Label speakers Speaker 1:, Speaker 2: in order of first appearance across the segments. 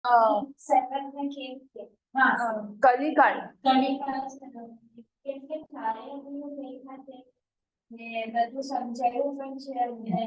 Speaker 1: સેવન में खेल के हाँ कली काल કેમ કે તારે હું દેખા છે ને બધું સમજાયું પણ છે અમને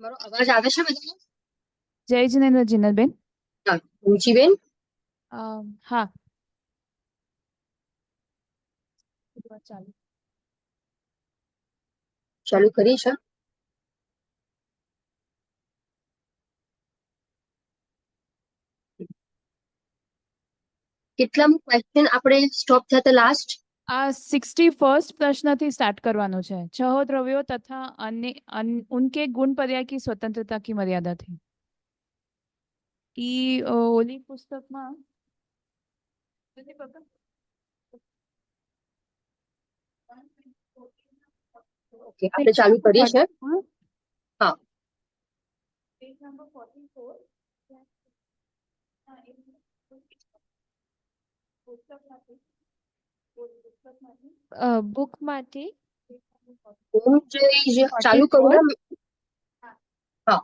Speaker 2: મારો અવાજ આવે છે બધાને?
Speaker 3: જય જિનેન્દ્ર જીનલબેન.
Speaker 2: હા, રુચિબેન.
Speaker 3: હા ચાલુ
Speaker 2: ચાલુ કરી છે. કેટલામું ક્વેશ્ચન આપણે સ્ટોપ થતા લાસ્ટ?
Speaker 3: આ 61st પ્રશ્નથી સ્ટાર્ટ કરવાનું છે. छह द्रव्यों तथा अन्य उनके गुण पर्याय की स्वतंत्रता की मर्यादा थी. ई ओली पुस्तकમાં
Speaker 2: ઓકે, આપણે ચાલુ કરીએ છે. હા,
Speaker 3: પેજ નંબર 44 બુકમાંથી
Speaker 2: હું જે ચાલુ કરું ને. હા,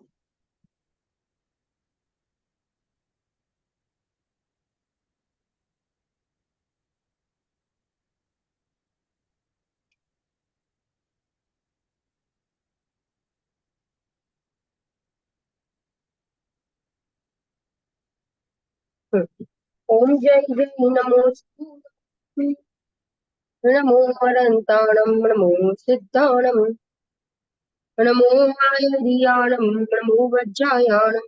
Speaker 2: ઓમ જય જય નમો નમો અનંતાણમ નમો સિદ્ધાણમ નમો આયરિયાણમ નમો વજ્જાયાણમ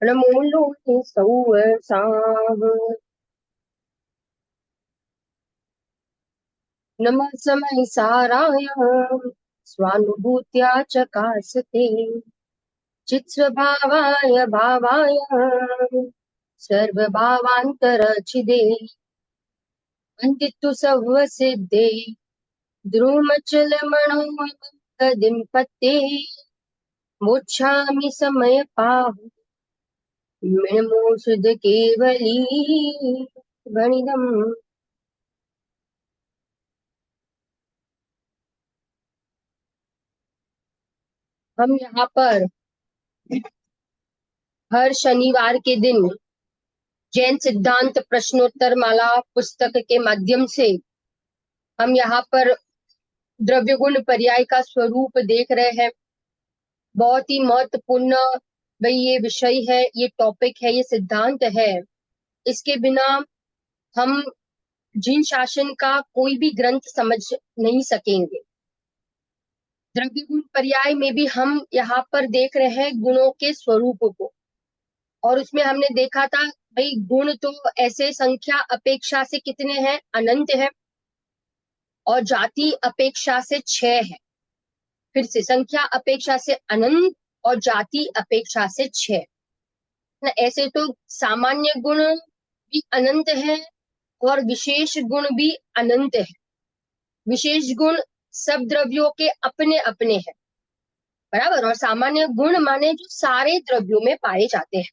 Speaker 2: નમો લોકે સૌસાવ નમઃ સમય સારાય સ્વાનુભૂત્યા ચકાસતે ચિત સ્વભાવાય ભાવાય સર્વભાવાંતરચિદે અંતિતુ સર્વ સિદ્ધે દ્રુમચલમણોમકદિમ પતે મોક્ષામિ સમય પાહુ મેમો શુદ્ધ केवली गणितम। हम यहाँ पर हर शनिवार के दिन जैन सिद्धांत प्रश्नोत्तर माला पुस्तक के माध्यम से हम यहाँ पर द्रव्य गुण पर्याय का स्वरूप देख रहे हैं। बहुत ही महत्वपूर्ण भाई ये विषय है, ये टॉपिक है, ये सिद्धांत है। इसके बिना हम जीन शासन का कोई भी ग्रंथ समझ नहीं सकेंगे। द्रव्य गुण पर्याय में भी हम यहाँ पर देख रहे हैं गुणों के स्वरूप को, और उसमें हमने देखा था भाई गुण तो ऐसे संख्या अपेक्षा से कितने हैं, अनंत है, और जाति अपेक्षा से 6 है। फिर से संख्या अपेक्षा से अनंत और जाति अपेक्षा से 6 ना। ऐसे तो सामान्य गुण भी अनंत है और विशेष गुण भी अनंत है। विशेष गुण सब द्रव्यों के अपने अपने हैं, बराबर, और सामान्य गुण माने जो सारे द्रव्यों में पाए जाते हैं।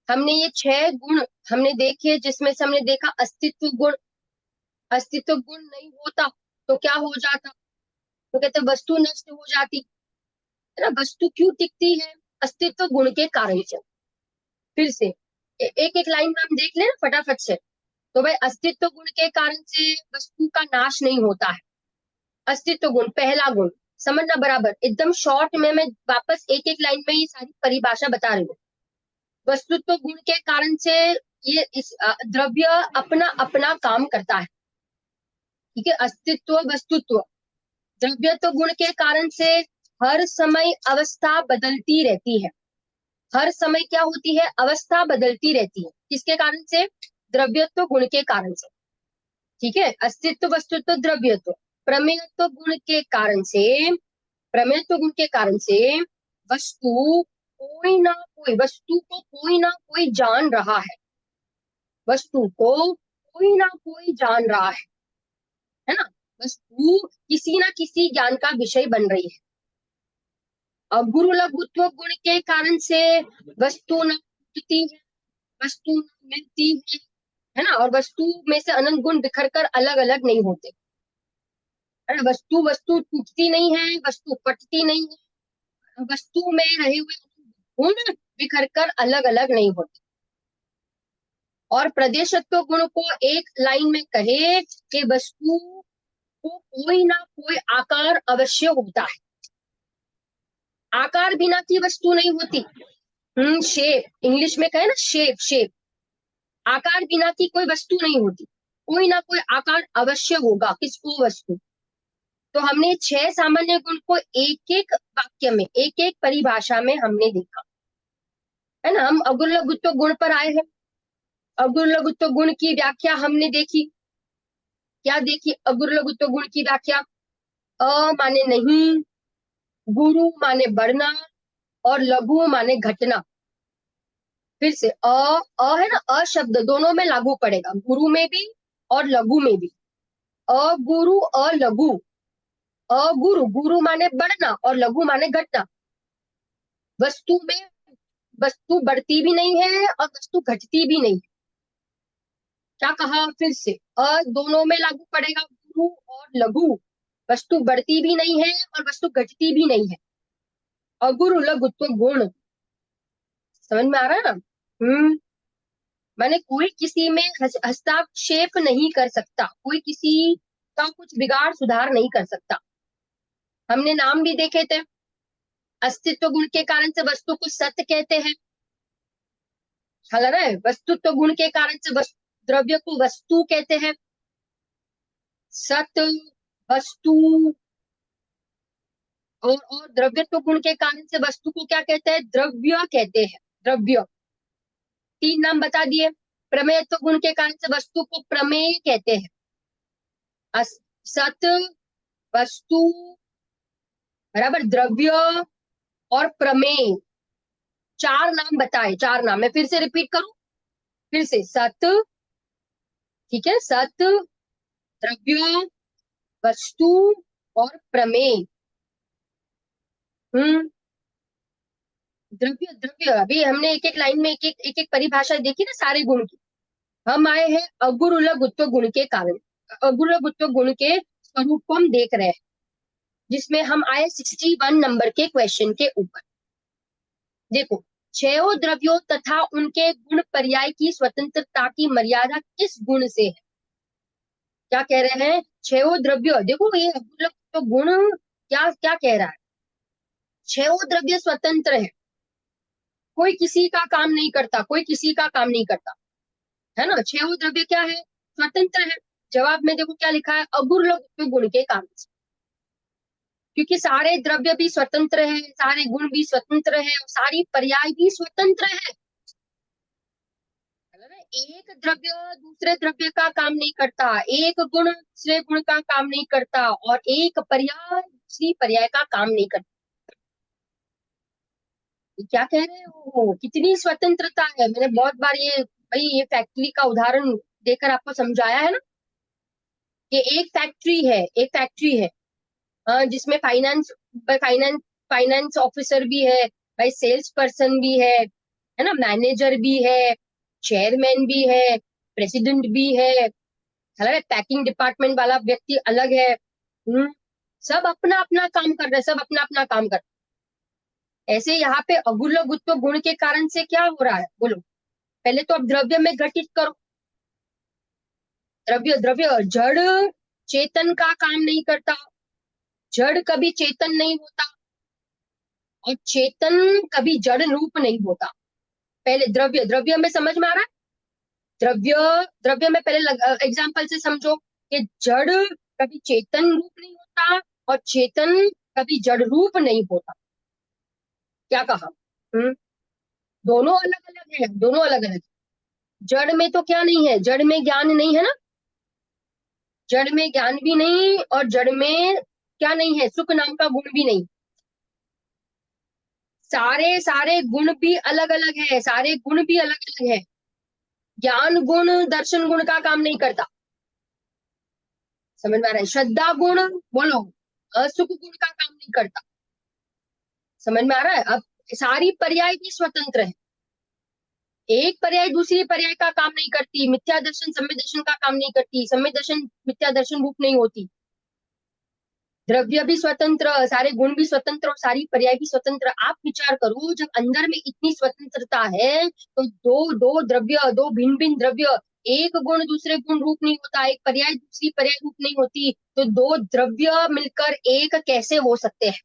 Speaker 2: हमने ये 6 गुण हमने देखे, जिसमें से हमने देखा अस्तित्व गुण। अस्तित्व गुण नहीं होता तो क्या हो जाता, तो कहते वस्तु नष्ट हो जाती है ना। वस्तु क्यों टिकती है, अस्तित्व गुण के कारण से। फिर से एक एक लाइन में हम देख लें फटाफट से। तो भाई अस्तित्व गुण के कारण से वस्तु का नाश नहीं होता है। अस्तित्व गुण पहला गुण, समझना बराबर, एकदम शॉर्ट में मैं वापस एक एक लाइन में ये सारी परिभाषा बता रही हूँ। वस्तुत्व गुण के कारण से ये इस द्रव्य अपना अपना काम करता है, ठीक है। अस्तित्व वस्तुत्व, द्रव्यत्व गुण के कारण से हर समय अवस्था बदलती रहती है। हर समय क्या होती है, अवस्था बदलती रहती है। किसके कारण से, द्रव्यत्व गुण के कारण से, ठीक है। अस्तित्व वस्तुत्व द्रव्यत्व। प्रमेयत्व गुण के कारण से, प्रमेयत्व गुण के कारण से वस्तु वस्तु को कोई ना कोई जान रहा है। वस्तु को कोई ना कोई जान रहा है ना। वस्तु किसी ना किसी ज्ञान का विषय बन रही है। और गुरु लघुत्व गुण के कारण से वस्तु न टूटती है, वस्तु न मिलती है ना। और वस्तु में से अनंत गुण बिखर कर अलग अलग नहीं होते, है ना। वस्तु वस्तु टूटती नहीं है, वस्तु कटती नहीं है, वस्तु में रहे हुए गुण बिखर कर अलग अलग नहीं होते। और प्रदेशत्व गुण को एक लाइन में कहे कि वस्तु को कोई ना कोई आकार अवश्य होता है। आकार बिना की वस्तु नहीं होती। शेप, इंग्लिश में कहे ना शेप, शेप, आकार बिना की कोई वस्तु नहीं होती। कोई ना कोई आकार अवश्य होगा किसको, वस्तु। तो हमने 6 सामान्य गुण को एक एक वाक्य में, एक एक परिभाषा में हमने देखा, है ना। हम अगुर लघुत्व गुण पर आए हैं। अगुर लघुत्व गुण की व्याख्या हमने देखी। क्या देखी, अगुर लघुत्व गुण की व्याख्या, अ माने नहीं, गुरु माने बढ़ना, और लघु माने घटना। फिर से अ है ना, अ शब्द दोनों में लागू पड़ेगा, गुरु में भी और लघु में भी। अगुरु अलघु, अगुरु गुरु माने बढ़ना और लघु माने घटना। वस्तु में वस्तु बढ़ती भी नहीं है और वस्तु घटती भी नहीं है। क्या कहा, फिर से दोनों में लागू पड़ेगा, गुरु और लघु। वस्तु बढ़ती भी नहीं है और वस्तु घटती भी नहीं है। अगुरु लघुत्व गुण, समझ में आ रहा है ना। माने कोई किसी में हस्तक्षेप नहीं कर सकता, कोई किसी का कुछ बिगाड़ सुधार नहीं कर सकता। हमने नाम भी देखे थे। अस्तित्व गुण के कारण से वस्तु को सत्य कहते हैं, ख्याल आ रहा है। वस्तुत्व गुण के कारण से द्रव्य को वस्तु कहते हैं, सत्य, वस्तु। और द्रव्यत्व गुण के कारण से वस्तु को क्या कहते हैं, द्रव्य कहते हैं, द्रव्य। 3 नाम बता दिए। प्रमेयत्व गुण के कारण से वस्तु को प्रमेय कहते हैं। सत्य, वस्तु बराबर द्रव्य और प्रमेय, 4 नाम बताए, 4 नाम। मैं फिर से रिपीट करूं, फिर से सत्य, ठीक है, सत्य, द्रव्य, वस्तु और प्रमेय। द्रव्य द्रव्य, अभी हमने एक एक लाइन में एक एक परिभाषा देखी ना सारे गुण की। हम आए हैं अगुर लघुत्व गुण के कारण, अगुर लघुत्व गुण के स्वरूप को हम देख रहे हैं, जिसमें हम आए 61 नंबर के क्वेश्चन के ऊपर। देखो छयों द्रव्यों तथा उनके गुण पर्याय की स्वतंत्रता की मर्यादा किस गुण से है? क्या कह रहे हैं? छयों द्रव्य, देखो ये अगुलक तो गुण क्या क्या कह रहा है? छयों द्रव्य स्वतंत्र है, कोई किसी का काम नहीं करता, कोई किसी का काम नहीं करता, है ना। छयों द्रव्य क्या है? स्वतंत्र है। जवाब में देखो क्या लिखा है? अगुलक गुण के कारण से, क्योंकि सारे द्रव्य भी स्वतंत्र है, सारे गुण भी स्वतंत्र है, और सारी पर्याय भी स्वतंत्र है। एक द्रव्य दूसरे द्रव्य का काम नहीं करता, एक गुण दूसरे गुण का काम नहीं करता, और एक पर्याय दूसरी पर्याय का काम नहीं करता। ये क्या कह रहे हो? कितनी स्वतंत्रता है। मैंने बहुत बार ये भाई ये फैक्ट्री का उदाहरण देकर आपको समझाया है ना, कि एक फैक्ट्री है, एक फैक्ट्री है जिसमें फाइनेंस फाइनेंस ऑफिसर भी है, भाई सेल्स पर्सन भी है ना, मैनेजर भी है, चेयरमैन भी है, प्रेसिडेंट भी है, पैकिंग डिपार्टमेंट वाला व्यक्ति अलग है। सब अपना अपना काम कर रहे हैं, सब अपना अपना काम कर रहे हैं। ऐसे यहाँ पे अगुल गुत्व गुण के कारण से क्या हो रहा है बोलो? पहले तो अब द्रव्य में घटित करो। द्रव्य द्रव्य जड़ चेतन का काम नहीं करता, जड़ कभी चेतन नहीं होता, और चेतन कभी जड़ रूप नहीं होता। पहले द्रव्य द्रव्य में समझ में आ रहा है? द्रव्य द्रव्य में पहले एग्जाम्पल से समझो कि जड़ कभी चेतन रूप नहीं होता, और चेतन कभी जड़ रूप नहीं होता। क्या कहा? दोनों अलग अलग है, दोनों अलग अलग। जड़ में तो क्या नहीं है? जड़ में ज्ञान नहीं है ना, जड़ में ज्ञान भी नहीं, और जड़ में क्या नहीं है? सुख नाम का गुण भी नहीं। सारे सारे गुण भी अलग अलग है, सारे गुण भी अलग अलग है। ज्ञान गुण दर्शन गुण का काम नहीं करता। समझ में आ रहा है? श्रद्धा गुण बोलो सुख गुण का काम नहीं करता। समझ में आ रहा है? अब सारी पर्याय भी स्वतंत्र है, एक पर्याय दूसरी पर्याय का काम नहीं करती। मिथ्या दर्शन सम्य दर्शन का काम नहीं करती, सम्य दर्शन मिथ्या दर्शन रूप नहीं होती। द्रव्य भी स्वतंत्र, सारे गुण भी स्वतंत्र, और सारी पर्याय भी स्वतंत्र। आप विचार करो, जब अंदर में इतनी स्वतंत्रता है, तो दो दो द्रव्य, दो भिन्न भिन्न द्रव्य, एक गुण दूसरे गुण रूप नहीं होता, एक पर्याय दूसरी पर्याय रूप नहीं होती, तो दो द्रव्य मिलकर एक कैसे हो सकते हैं?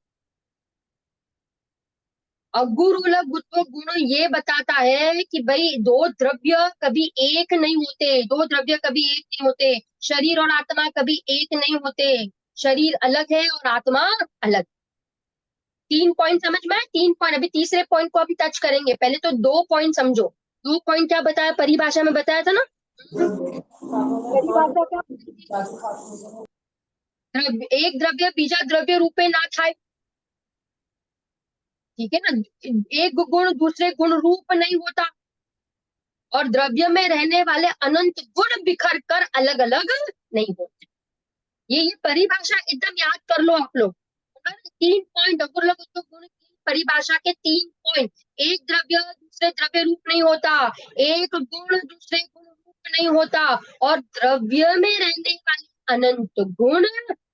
Speaker 2: अगुरुल गुत्व गुण ये बताता है कि भाई दो द्रव्य कभी एक नहीं होते, दो द्रव्य कभी एक नहीं होते। शरीर और आत्मा कभी एक नहीं होते, शरीर अलग है और आत्मा अलग। 3 पॉइंट समझ में आए? 3 पॉइंट। अभी तीसरे पॉइंट को अभी टच करेंगे, पहले तो 2 पॉइंट समझो। 2 पॉइंट क्या बताया? परिभाषा में बताया था ना, परिभाषा क्या? एक द्रव्य बीजा द्रव्य रूपे ना था, ठीक है ना। एक गुण दूसरे गुण रूप नहीं होता, और द्रव्य में रहने वाले अनंत गुण बिखर कर अलग अलग नहीं होते। ये परिभाषा एकदम याद कर लो आप लोग। 3 पॉइंट अगुर गुण की परिभाषा के 3 पॉइंट। एक द्रव्य दूसरे द्रव्य रूप नहीं होता, एक गुण दूसरे गुण रूप नहीं होता, और द्रव्य में रहने वाले अनंत गुण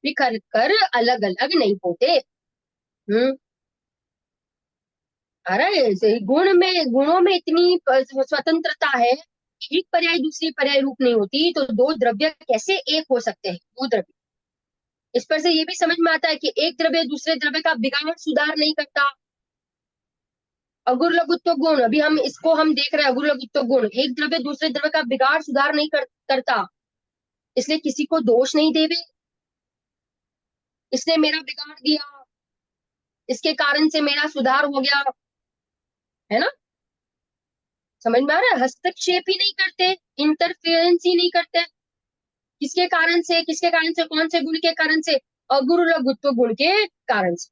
Speaker 2: बिखर कर अलग अलग नहीं होते। अरे गुणों में इतनी स्वतंत्रता है, एक पर्याय दूसरी पर्याय रूप नहीं होती, तो दो द्रव्य कैसे एक हो सकते हैं? दो द्रव्य। इस पर से ये भी समझ में आता है कि एक द्रव्य दूसरे द्रव्य का बिगाड़ सुधार नहीं करता। अगुर लघुत्व गुण, अभी हम इसको हम देख रहे हैं। अगुर लघुत्व गुण, एक द्रव्य दूसरे द्रव्य का बिगाड़ सुधार नहीं करता, इसलिए किसी को दोष नहीं देवे। इसने मेरा बिगाड़ दिया, इसके कारण से मेरा सुधार हो गया, है ना। समझ में आ रहा है? हस्तक्षेप ही नहीं करते, इंटरफेरेंस ही नहीं करते। किसके कारण से? किसके कारण से? कौन से गुण के कारण से? अगुरु लघुत्व गुण के कारण से।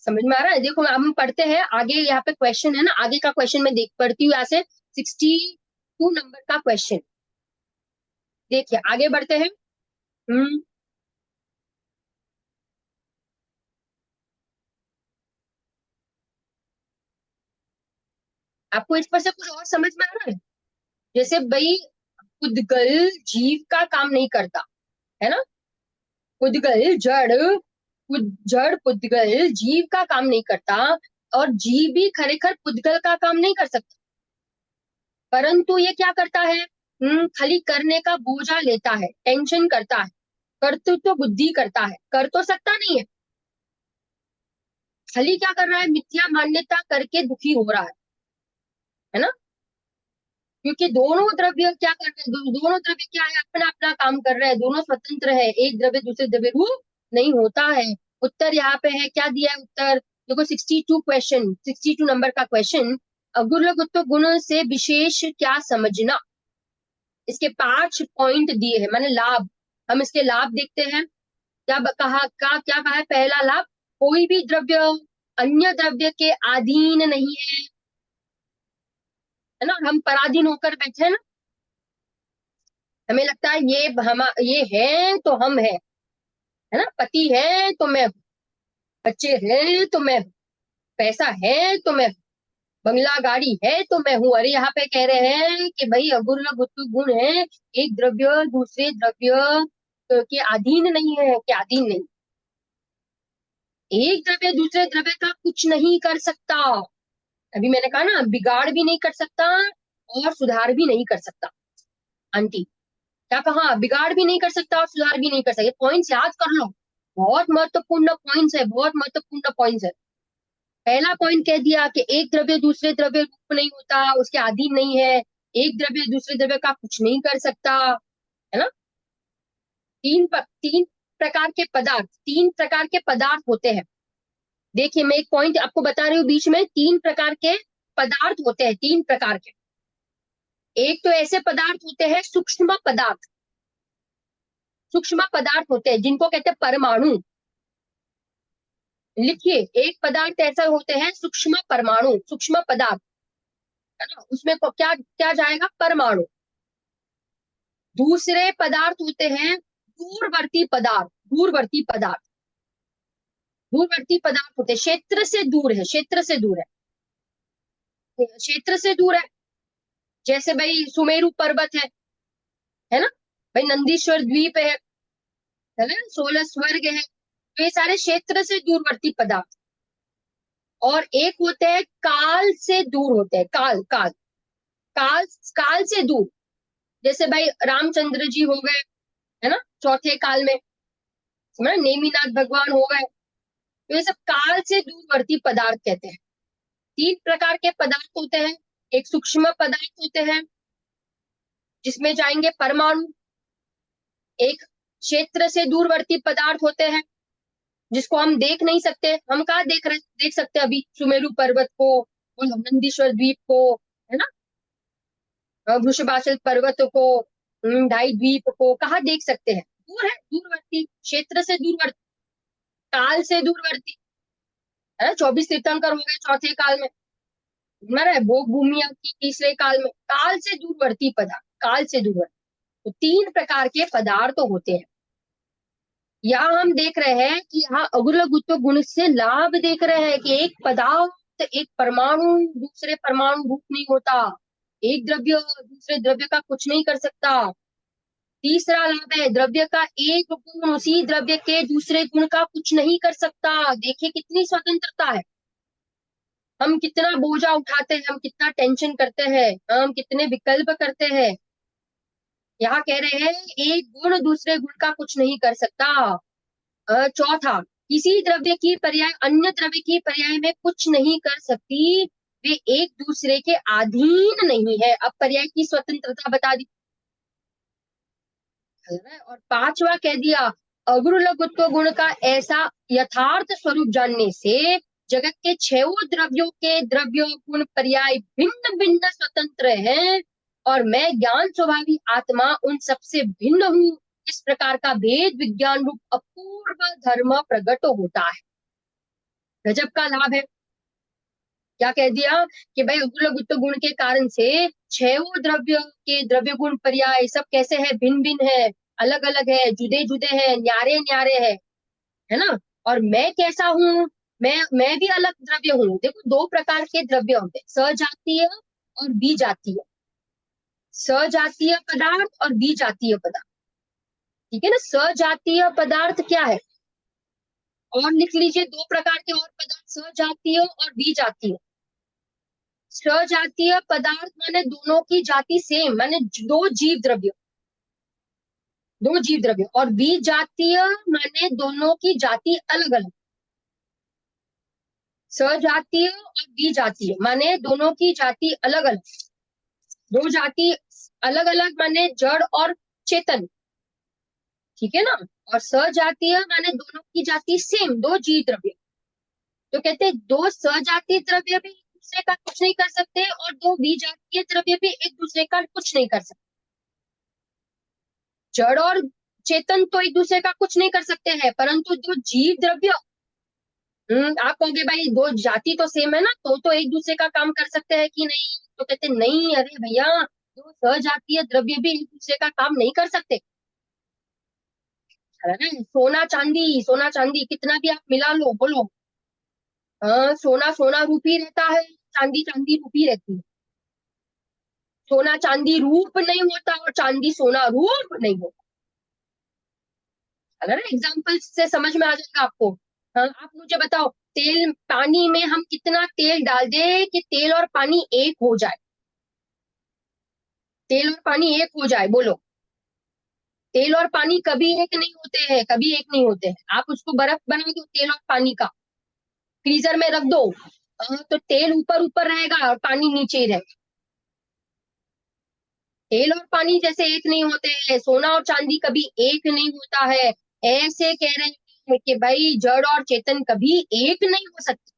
Speaker 2: समझ में आ रहा है? देखो हम पढ़ते हैं आगे, यहाँ पे क्वेश्चन है ना, आगे का क्वेश्चन में देख पढ़ती हूँ यहाँ से। 62 नंबर का क्वेश्चन देखिए, आगे बढ़ते हैं। आपको इस पर से कुछ और समझ में आ रहा है? जैसे भाई उद्गल जीव का काम नहीं करता, है ना। उद्गल जड़ जड़ पुद्गल जीव का काम नहीं करता और जीव भी खरेखर पुद्गल का काम नहीं कर सकता, परंतु ये क्या करता है, खाली करने का बोझा लेता है, टेंशन करता है, कर्तृत्व बुद्धि करता है, कर तो सकता नहीं है, खाली क्या कर रहा है, मिथ्या मान्यता करके दुखी हो रहा है ना। क्योंकि दोनों द्रव्य क्या कर रहे हैं, दोनों द्रव्य क्या है, अपना अपना काम कर रहे हैं, दोनों स्वतंत्र है, एक द्रव्य दूसरे द्रव्य रूप नहीं होता है। उत्तर यहाँ पे है, क्या दिया है उत्तर, देखो 62 क्वेश्चन, 62 नंबर का क्वेश्चन, अगुरलघुत्व गुण से विशेष क्या समझना। इसके 5 पॉइंट दिए हैं, माने लाभ, हम इसके लाभ देखते हैं। क्या क्या कहा है, पहला लाभ, कोई भी द्रव्य अन्य द्रव्य के अधीन नहीं है ना, हम पराधीन होकर बैठे हैं ना, हमें लगता है ये है तो हम है ना, पति है तो मैं हूं, बच्चे हैं तो मैं हूं, पैसा है तो मैं हूं, बंगला गाड़ी है तो मैं हूं। अरे यहाँ पे कह रहे हैं कि भाई अगुरलघुत्व गुण है, एक द्रव्य दूसरे द्रव्य के अधीन नहीं है, के अधीन नहीं, एक द्रव्य दूसरे द्रव्य का कुछ नहीं कर सकता। अभी मैंने कहा ना, बिगाड़ भी नहीं कर सकता और सुधार भी नहीं कर सकता। आंटी क्या कहा, बिगाड़ भी नहीं कर सकता और सुधार भी नहीं कर सकता, पॉइंट्स याद कर लो, बहुत महत्वपूर्ण पॉइंट्स है, बहुत महत्वपूर्ण पॉइंट्स है। पहला पॉइंट कह दिया कि एक द्रव्य दूसरे द्रव्य रूप नहीं होता, उसके अधीन नहीं है, एक द्रव्य दूसरे द्रव्य का कुछ नहीं कर सकता, है ना। तीन प्रकार के पदार्थ, 3 प्रकार के पदार्थ होते हैं। देखिए मैं एक पॉइंट आपको बता रही हूँ बीच में, 3 प्रकार के पदार्थ होते हैं, 3 प्रकार के। एक तो ऐसे पदार्थ होते हैं सूक्ष्म पदार्थ, सूक्ष्म पदार्थ होते हैं जिनको कहते हैं परमाणु। लिखिए, एक पदार्थ ऐसा होते हैं सूक्ष्म परमाणु, सूक्ष्म पदार्थ, है ना, उसमें क्या क्या जाएगा, परमाणु। दूसरे पदार्थ होते हैं दूरवर्ती पदार्थ, दूरवर्ती पदार्थ, दूरवर्ती पदार्थ होते हैं, क्षेत्र से दूर है, क्षेत्र से दूर है, क्षेत्र से दूर है। जैसे भाई सुमेरु पर्वत है ना, भाई नंदीश्वर द्वीप है ना, 16 स्वर्ग है, तो ये सारे क्षेत्र से दूरवर्ती पदार्थ। और एक होते हैं काल से दूर होते हैं, काल काल काल काल से दूर, जैसे भाई रामचंद्र जी हो गए, है ना, चौथे काल में, समझ, नेमिनाथ भगवान हो गए, तो ये सब काल से दूरवर्ती पदार्थ कहते हैं। 3 प्रकार के पदार्थ होते हैं, एक सूक्ष्म पदार्थ होते हैं जिसमें जाएंगे परमाणु, एक क्षेत्र से दूरवर्ती पदार्थ होते हैं जिसको हम देख नहीं सकते, हम कहाँ देख सकते हैं अभी सुमेरु पर्वत को और नंदीश्वर द्वीप को, है ना, वृषभाचल पर्वत को, ढाई द्वीप को कहाँ देख सकते हैं, दूर है, दूरवर्ती, क्षेत्र से दूरवर्ती, काल से दूरवर्ती, है ना। 24 तीर्थंकर हो गए चौथे काल में, मरा भोग भूमिया की तीसरे काल में, काल से दूरवर्ती पदार्थ, काल से दूरवर्ती। तो 3 प्रकार के पदार्थ होते हैं। यहाँ हम देख रहे हैं कि यहाँ अगुरलघुत्व गुण से लाभ देख रहे हैं कि एक पदार्थ, एक परमाणु दूसरे परमाणु रूप नहीं होता, एक द्रव्य दूसरे द्रव्य का कुछ नहीं कर सकता। तीसरा लाभ है, द्रव्य का एक गुण उसी द्रव्य के दूसरे गुण का कुछ नहीं कर सकता। देखिए कितनी स्वतंत्रता है, हम कितना बोझा उठाते हैं, हम कितना टेंशन करते हैं, हम कितने विकल्प करते हैं। यहाँ कह रहे हैं एक गुण दूसरे गुण का कुछ नहीं कर सकता। चौथा, किसी द्रव्य की पर्याय अन्य द्रव्य की पर्याय में कुछ नहीं कर सकती, वे एक दूसरे के अधीन नहीं है। अब पर्याय की स्वतंत्रता बता दी। और 5वां कह दिया, अगुरलघुत्व गुण का ऐसा यथार्थ स्वरूप जानने से जगत के 6 द्रव्यों के द्रव्य गुण पर्याय भिन्न भिन्न स्वतंत्र हैं और मैं ज्ञान स्वभावी आत्मा उन सबसे भिन्न हूँ। इस प्रकार का भेद विज्ञान रूप अपूर्व धर्म प्रकट होता है। गजब का लाभ है। क्या कह दिया कि भाई अगुरलघुत्व गुण के कारण से 6 द्रव्य के द्रव्य गुण पर्याय सब कैसे है, भिन्न भिन्न है, अलग अलग है, जुदे जुदे हैं, न्यारे न्यारे है ना। और मैं कैसा हूँ, मैं भी अलग द्रव्य हूँ। देखो 2 प्रकार के द्रव्य होते हैं, सजातीय और विजातीय, सजातीय पदार्थ और विजातीय पदार्थ, ठीक है ना। सजातीय पदार्थ क्या है, और लिख लीजिए दो प्रकार के और पदार्थ, सजातीय और विजातीय। सजातीय पदार्थ माने दोनों की जाति सेम, माने दो जीव द्रव्य, दो जीव द्रव्य। और विजातीय माने दोनों की जाति अलग अलग। सजातीय और विजातीय माने दोनों की जाति अलग अलग, दो जाति अलग अलग माने जड़ और चेतन, ठीक है ना। और सजातीय माने दोनों की जाति सेम, दो जीव द्रव्य। तो कहते हैं दो सजातीय द्रव्य भी एक दूसरे का कुछ नहीं कर सकते और दो विजातीय द्रव्य भी एक दूसरे का कुछ नहीं कर सकते। जड़ और चेतन तो एक दूसरे का कुछ नहीं कर सकते हैं, परंतु जो जीव द्रव्य, आप कहोगे भाई दो जाति तो सेम है ना, तो एक दूसरे का काम कर सकते हैं कि नहीं? तो कहते नहीं, अरे भैया दो सजातीय द्रव्य भी एक दूसरे का काम नहीं कर सकते। सोना चांदी, सोना चांदी कितना भी आप मिला लो, बोलो सोना सोना रूपी रहता है, चांदी चांदी रूपी रहती है। सोना चांदी रूप नहीं होता और चांदी सोना रूप नहीं होता। अगर एग्जाम्पल से समझ में आ जाएगा आपको। हाँ, आप मुझे बताओ, तेल पानी में हम कितना तेल डाल दे कि तेल और पानी एक हो जाए? तेल और पानी एक हो जाए, बोलो। तेल और पानी कभी एक नहीं होते हैं, कभी एक नहीं होते हैं। आप उसको बर्फ बना दो तेल और पानी का, फ्रीजर में रख दो, तो तेल ऊपर ऊपर रहेगा और पानी नीचे ही रहेगा। तेल और पानी जैसे एक नहीं होते हैं, सोना और चांदी कभी एक नहीं होता है। ऐसे कह रहे हैं कि भाई जड़ और चेतन कभी एक नहीं हो सकते।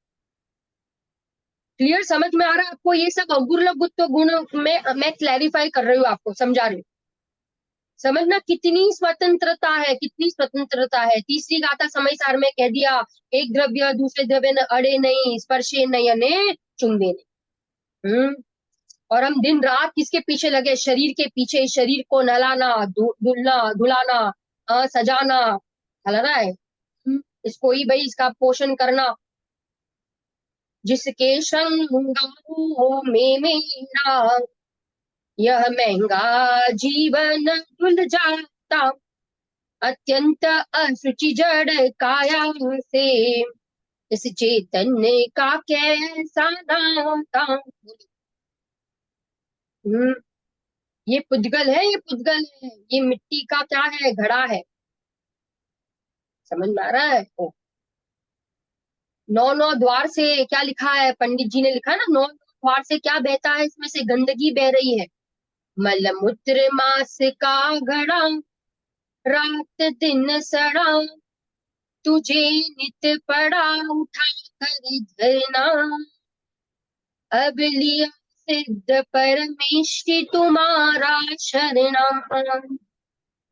Speaker 2: क्लियर, समझ में आ रहा है आपको? ये सब अगुर गुण में मैं क्लैरिफाई कर रही हूँ, आपको समझा रही हूँ। समझना कितनी स्वतंत्रता है, कितनी स्वतंत्रता है। तीसरी गाथा समय सार में कह दिया, एक द्रव्य दूसरे द्रव्य न अड़े नहीं, स्पर्शे नयने चुंबे नहीं। और हम दिन रात किसके पीछे लगे? शरीर के पीछे, शरीर को नहलाना, धुलना, धुलाना, सजाना, हला रहा है। इसको ही भाई इसका पोषण करना। जिसके संग हो में मेरा, यह महंगा जीवन भूल जाता, अत्यंत असुचि जड़ काया से, इस चैतन्य का कैसा नाता। ये पुद्गल है, ये पुद्गल है, ये मिट्टी का क्या है? घड़ा है। समझ में आ रहा है? नौ नौ द्वार से क्या लिखा है? पंडित जी ने लिखा है ना, नौ द्वार से क्या बहता है? इसमें से गंदगी बह रही है। मलमूत्र मास का घड़ा, रात दिन सड़ा, तुझे नित पड़ा उठा कर धरना, अब लिया सिद्ध परमेष्टि तुम्हारा शरणा।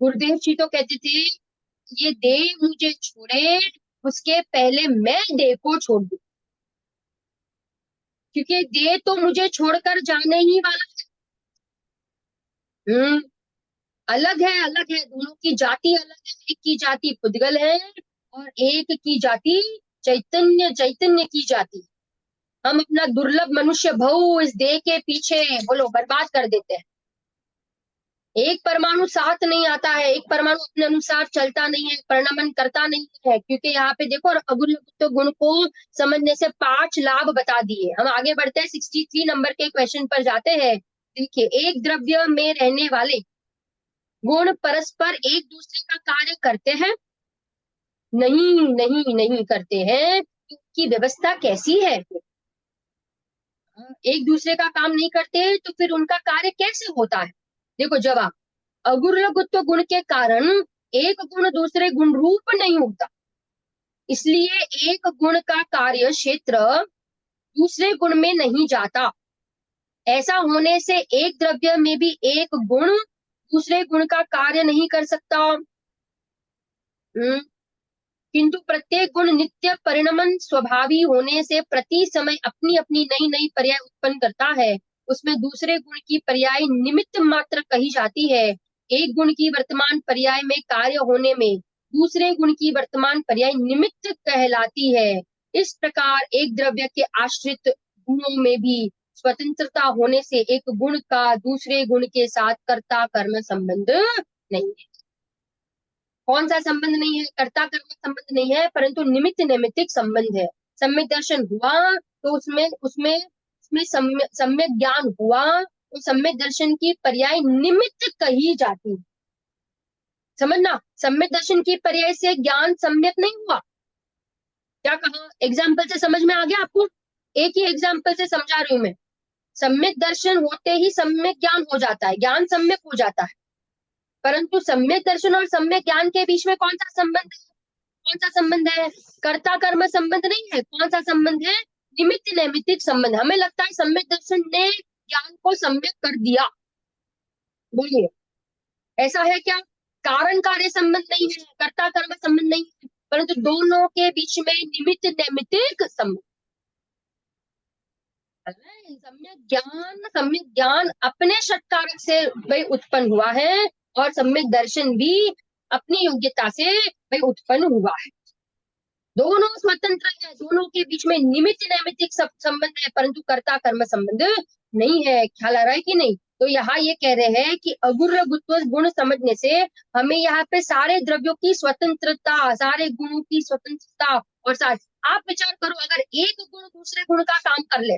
Speaker 2: गुरुदेव जी तो कहते थे, ये देह मुझे छोड़े उसके पहले मैं देह को छोड़ दूं, क्योंकि देह तो मुझे छोड़कर जाने ही वाला है। अलग है, अलग है, दोनों की जाति अलग है। एक की जाति पुद्गल है और एक की जाति चैतन्य, चैतन्य की जाति। हम अपना दुर्लभ मनुष्य भव इस देह के पीछे बोलो बर्बाद कर देते हैं। एक परमाणु साथ नहीं आता है, एक परमाणु अपने अनुसार चलता नहीं है, परिणमन करता नहीं है। क्योंकि यहाँ पे देखो, अगुण गुण को समझने से 5 लाभ बता दिए। हम आगे बढ़ते हैं, 63 नंबर के क्वेश्चन पर जाते हैं। देखिए, एक द्रव्य में रहने वाले गुण परस्पर एक दूसरे का कार्य करते हैं? नहीं नहीं नहीं करते हैं। की व्यवस्था कैसी है? एक दूसरे का काम नहीं करते तो फिर उनका कार्य कैसे होता है? देखो जवाब, अगुरुत्व गुण के कारण एक गुण दूसरे गुण रूप नहीं होता, इसलिए एक गुण का कार्य क्षेत्र दूसरे गुण में नहीं जाता। ऐसा होने से एक द्रव्य में भी एक गुण दूसरे गुण का कार्य नहीं कर सकता। किंतु प्रत्येक गुण नित्य परिणमन स्वभावी होने से प्रति समय अपनी अपनी नई नई पर्याय उत्पन्न करता है। उसमें दूसरे गुण की पर्याय निमित्त मात्र कही जाती है। एक गुण की वर्तमान पर्याय में कार्य होने में दूसरे गुण की वर्तमान पर्याय निमित्त कहलाती है। इस प्रकार एक द्रव्य के आश्रित गुणों में भी स्वतंत्रता होने से एक गुण का दूसरे गुण के साथ कर्ता कर्म संबंध नहीं है। कौन सा संबंध नहीं है? कर्ता कर्म संबंध नहीं है, परंतु निमित्त नैमित्तिक संबंध है। सम्यक दर्शन हुआ तो उसमें उसमें उसमें सम्यक ज्ञान हुआ तो सम्यक दर्शन की पर्याय निमित्त कही जाती है। समझना, सम्यक दर्शन की पर्याय से ज्ञान सम्यक नहीं हुआ। क्या कहा? एग्जाम्पल से समझ में आ गया आपको? एक ही एग्जाम्पल से समझा रही हूं मैं। सम्यक दर्शन होते ही सम्यक ज्ञान हो जाता है, ज्ञान सम्यक हो जाता है, परंतु सम्यक दर्शन और सम्यक ज्ञान के बीच में कौन सा संबंध है? कौन सा संबंध है? कर्ता कर्म संबंध नहीं है। कौन सा संबंध है? निमित्त नैमित्तिक संबंध। हमें लगता है सम्यक दर्शन ने ज्ञान को सम्यक कर दिया। बोलिए, ऐसा है क्या? कारण कार्य संबंध नहीं है, कर्ता कर्म संबंध नहीं है, परंतु दोनों के बीच में निमित्त नैमित्तिक संबंध। सम्यक ज्ञान अपने षटकारक से भाई उत्पन्न हुआ है और सम्यक दर्शन भी अपनी योग्यता से भाई उत्पन्न हुआ है। दोनों स्वतंत्र है, दोनों के बीच में निमित्त नैमित्तिक संबंध है, परंतु कर्ता कर्म संबंध नहीं है। ख्याल आ रहा है कि नहीं? तो यहाँ ये कह रहे हैं कि अगुर्र गुण समझने से हमें यहाँ पे सारे द्रव्यों की स्वतंत्रता, सारे गुणों की स्वतंत्रता और साथ आप विचार करो, अगर एक गुण दूसरे गुण का काम कर ले,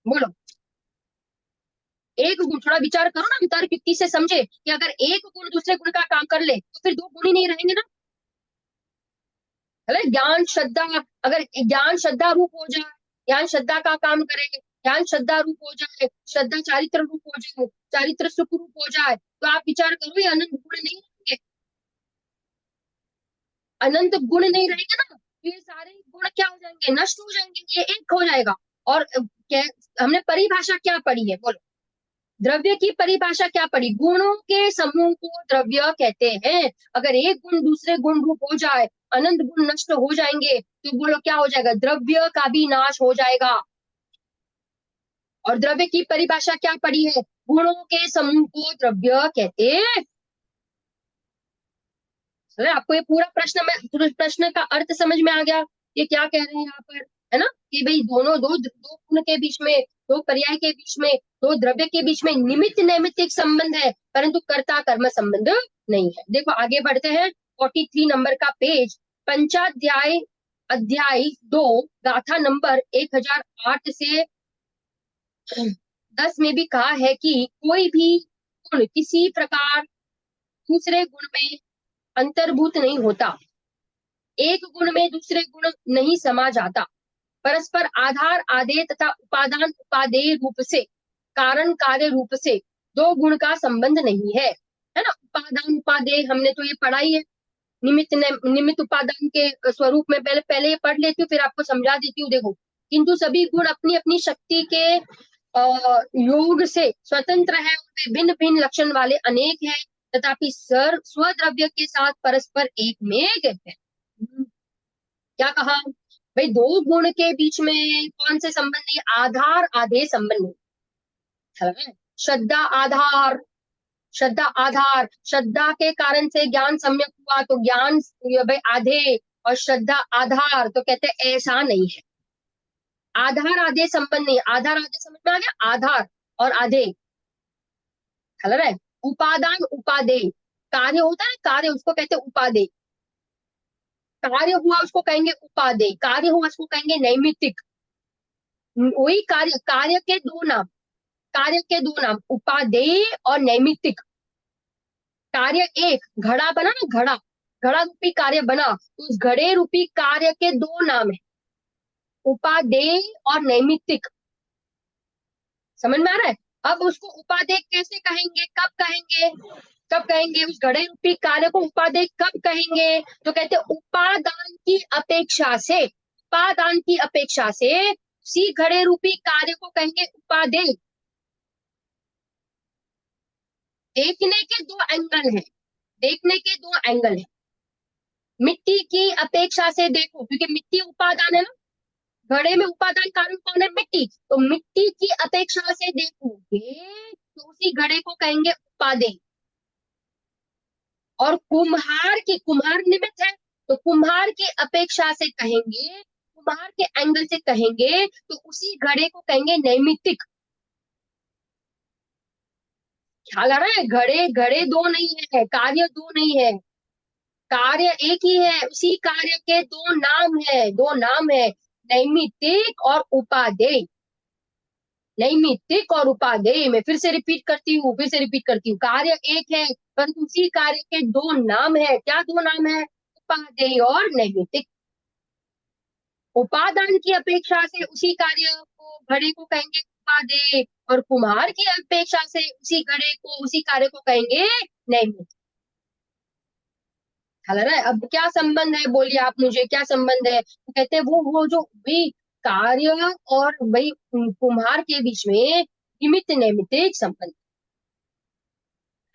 Speaker 2: बोलो, एक गुण, थोड़ा विचार करो ना, तर्क युक्ति से समझे कि अगर एक गुण दूसरे गुण का काम कर ले तो फिर दो गुण ही नहीं रहेंगे ना। है ज्ञान श्रद्धा, अगर ज्ञान श्रद्धा रूप हो जाए, ज्ञान श्रद्धा का काम करे, ज्ञान श्रद्धा रूप हो जाए, श्रद्धा चारित्र रूप हो जाए, चारित्र सुख रूप हो जाए, तो आप विचार करो ये अनंत गुण नहीं रहेंगे, अनंत गुण नहीं रहेंगे ना। तो ये सारे गुण क्या हो जाएंगे? नष्ट हो जाएंगे, ये एक हो जाएगा। और हमने परिभाषा क्या पढ़ी है? बोलो, द्रव्य की परिभाषा क्या पढ़ी? गुणों के समूह को द्रव्य कहते हैं। अगर एक गुण दूसरे गुण रूप हो जाए, अनंत गुण नष्ट हो जाएंगे, तो बोलो क्या हो जाएगा? द्रव्य का भी नाश हो जाएगा। और द्रव्य की परिभाषा क्या पढ़ी है? गुणों के समूह को द्रव्य कहते हैं। आपको ये पूरा प्रश्न का अर्थ समझ में आ गया? ये क्या कह रहे हैं यहाँ पर, है ना, कि भाई दोनों दो गुण के बीच में, दो पर्याय के बीच में, दो द्रव्य के बीच में निमित्त नैमित्तिक संबंध है, परंतु कर्ता कर्म संबंध नहीं है। देखो आगे बढ़ते हैं, 43 नंबर का पेज, पंचाध्याय अध्याय 2 गाथा नंबर 1008 से 10 में भी कहा है कि कोई भी गुण किसी प्रकार दूसरे गुण में अंतर्भूत नहीं होता, एक गुण में दूसरे गुण नहीं समा जाता, परस्पर आधार आदेय तथा उपादान उपादेय रूप से, कारण कार्य रूप से दो गुण का संबंध नहीं है। है ना, उपादान उपादेय हमने तो ये पढ़ा ही है। निमित्त उपादान के स्वरूप में पहले ये पढ़ लेती हूँ, फिर आपको समझा देती हूँ। देखो, किंतु सभी गुण अपनी अपनी शक्ति के योग से स्वतंत्र है, उनमें भिन्न भिन्न लक्षण वाले अनेक हैं, तथापि स्वद्रव्य के साथ परस्पर एक मेघ है। क्या कहा भाई? दो गुण के बीच में कौन से संबंध नहीं? आधार आधेय संबंध नहीं। श्रद्धा आधार, श्रद्धा आधार, श्रद्धा के कारण से ज्ञान सम्यक हुआ तो ज्ञान भाई आधे, और श्रद्धा आधार तो कहते हैं ऐसा नहीं है। आधार आधे संबंध नहीं। आधार आधे समझ में आ गया? आधार और आधे, चल रहा है। उपादान उपादेय, कार्य होता है कार्य, उसको कहते हैं उपादेय। कार्य हुआ उसको कहेंगे उपादेय, कार्य हुआ उसको कहेंगे नैमित्तिक। वही कार्य, कार्य के दो नाम, कार्य के दो नाम उपादेय और नैमित्तिक। कार्य एक घड़ा बना ना, घड़ा, घड़ा रूपी कार्य बना, तो उस घड़े रूपी कार्य के दो नाम है, उपादेय और नैमित्तिक। समझ में आ रहा है? अब उसको उपादेय कैसे कहेंगे, कब कहेंगे? कब कहेंगे उस घड़े रूपी कार्य को उपादेय कब कहेंगे? तो कहते हैं उपादान की अपेक्षा से, उपादान की अपेक्षा से उसी घड़े रूपी कार्य को कहेंगे उपादेय। देखने के दो एंगल हैं, देखने के दो एंगल हैं। मिट्टी की अपेक्षा से देखो, क्योंकि मिट्टी उपादान है ना, घड़े में उपादान कारण कौन है? मिट्टी। तो मिट्टी की अपेक्षा से देखोगे तो उसी घड़े को कहेंगे उपादेय। और कुम्हार की, कुम्हार निमित्त है, तो कुम्हार की अपेक्षा से कहेंगे, कुम्हार के एंगल से कहेंगे तो उसी घड़े को कहेंगे नैमित्तिक। ख्याल आ रहा है? घड़े घड़े दो नहीं है, कार्य दो नहीं है, कार्य एक ही है, उसी कार्य के दो नाम है, दो नाम है, नैमित्तिक और उपादेय। नैमित्तिक और उपादेय, मैं फिर से रिपीट करती हूँ, कार्य एक है परंतु उसी कार्य के दो नाम है। क्या दो नाम है? उपादेय और नैमित्तिक। उपादान की अपेक्षा से उसी कार्य को, घड़े को कहेंगे उपादेय, और कुम्हार की अपेक्षा से उसी घड़े को, उसी कार्य को कहेंगे नैमित्तिक। ख्याल आ रहा है? अब क्या संबंध है, बोलिए आप मुझे, क्या संबंध है? तो कहते हैं वो जो भी कार्य और वही कुम्हार के बीच में निमित्त नैमित्तिक संबंध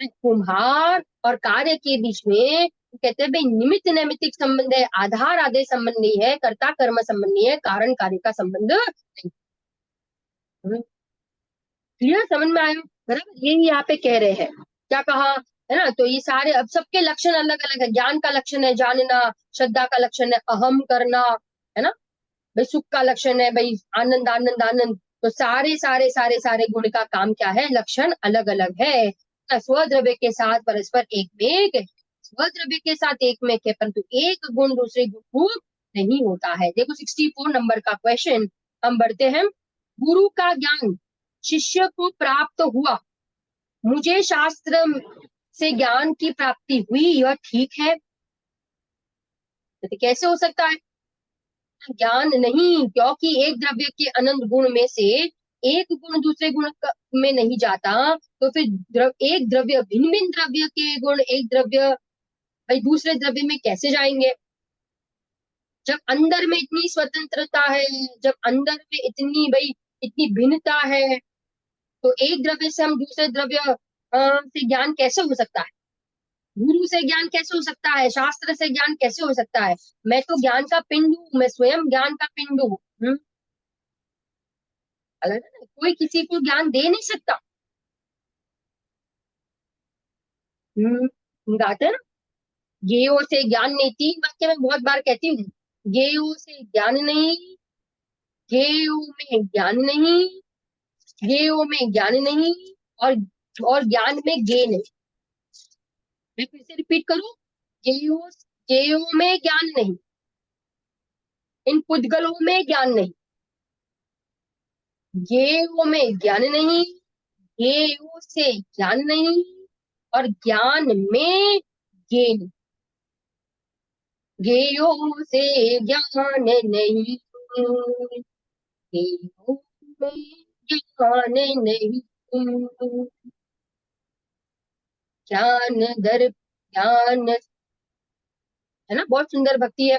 Speaker 2: है। कुम्हार और कार्य के बीच में कहते हैं भाई निमित्त नैमित्तिक संबंध है, आधार आदेश संबंध नहीं है, कर्ता कर्म संबंध नहीं है, कारण कार्य का संबंध नहीं। क्लियर, समझ में आया? बराबर, यही यहाँ पे कह रहे हैं। क्या कहा है ना? तो ये सारे अब सबके लक्षण अलग अलग है। ज्ञान का लक्षण है जानना, श्रद्धा का लक्षण है अहम करना, है ना? भाई सुख का लक्षण है भाई आनंद आनंद आनंद। तो सारे सारे सारे सारे गुण का काम क्या है? लक्षण अलग अलग है। स्वद्रव्य के साथ परस्पर एक में एक, स्वद्रव्य के साथ एक में है परंतु एक गुण दूसरे गुण को नहीं होता है। देखो 64 नंबर का क्वेश्चन हम बढ़ते हैं। गुरु का ज्ञान शिष्य को प्राप्त हुआ, मुझे शास्त्र से ज्ञान की प्राप्ति हुई, यह ठीक है? तो कैसे हो सकता है? ज्ञान नहीं, क्योंकि एक द्रव्य के अनंत गुण में से एक गुण दूसरे गुण में नहीं जाता, तो फिर एक द्रव्य भिन्न भिन्न द्रव्य के गुण एक द्रव्य भाई दूसरे द्रव्य में कैसे जाएंगे? जब अंदर में इतनी स्वतंत्रता है, जब अंदर में इतनी भाई इतनी भिन्नता है, तो एक द्रव्य से हम दूसरे द्रव्य से ज्ञान कैसे हो सकता है? गुरु से ज्ञान कैसे हो सकता है? शास्त्र से ज्ञान कैसे हो सकता है? मैं तो ज्ञान का पिंड हूँ, मैं स्वयं ज्ञान का पिंड हूँ। अलग है ना? कोई किसी को ज्ञान दे नहीं सकता। गाते हैं ना, गेयो से ज्ञान नहीं, तीन वाक्य में बहुत बार कहती हूँ। गेयो से ज्ञान नहीं, गेयो में ज्ञान नहीं, गेयो में ज्ञान नहीं, और ज्ञान में गे नहीं। मैं फिर से रिपीट करूं, गेयो गेयो में ज्ञान नहीं, इन पुद्गलों में ज्ञान नहीं, गेयो में ज्ञान नहीं, गेयो से ज्ञान नहीं, और ज्ञान में गे नहीं। गेयो से ज्ञान नहीं, गेयो में ज्ञान नहीं, ज्ञान दर ज्ञान, है ना? बहुत सुंदर भक्ति है।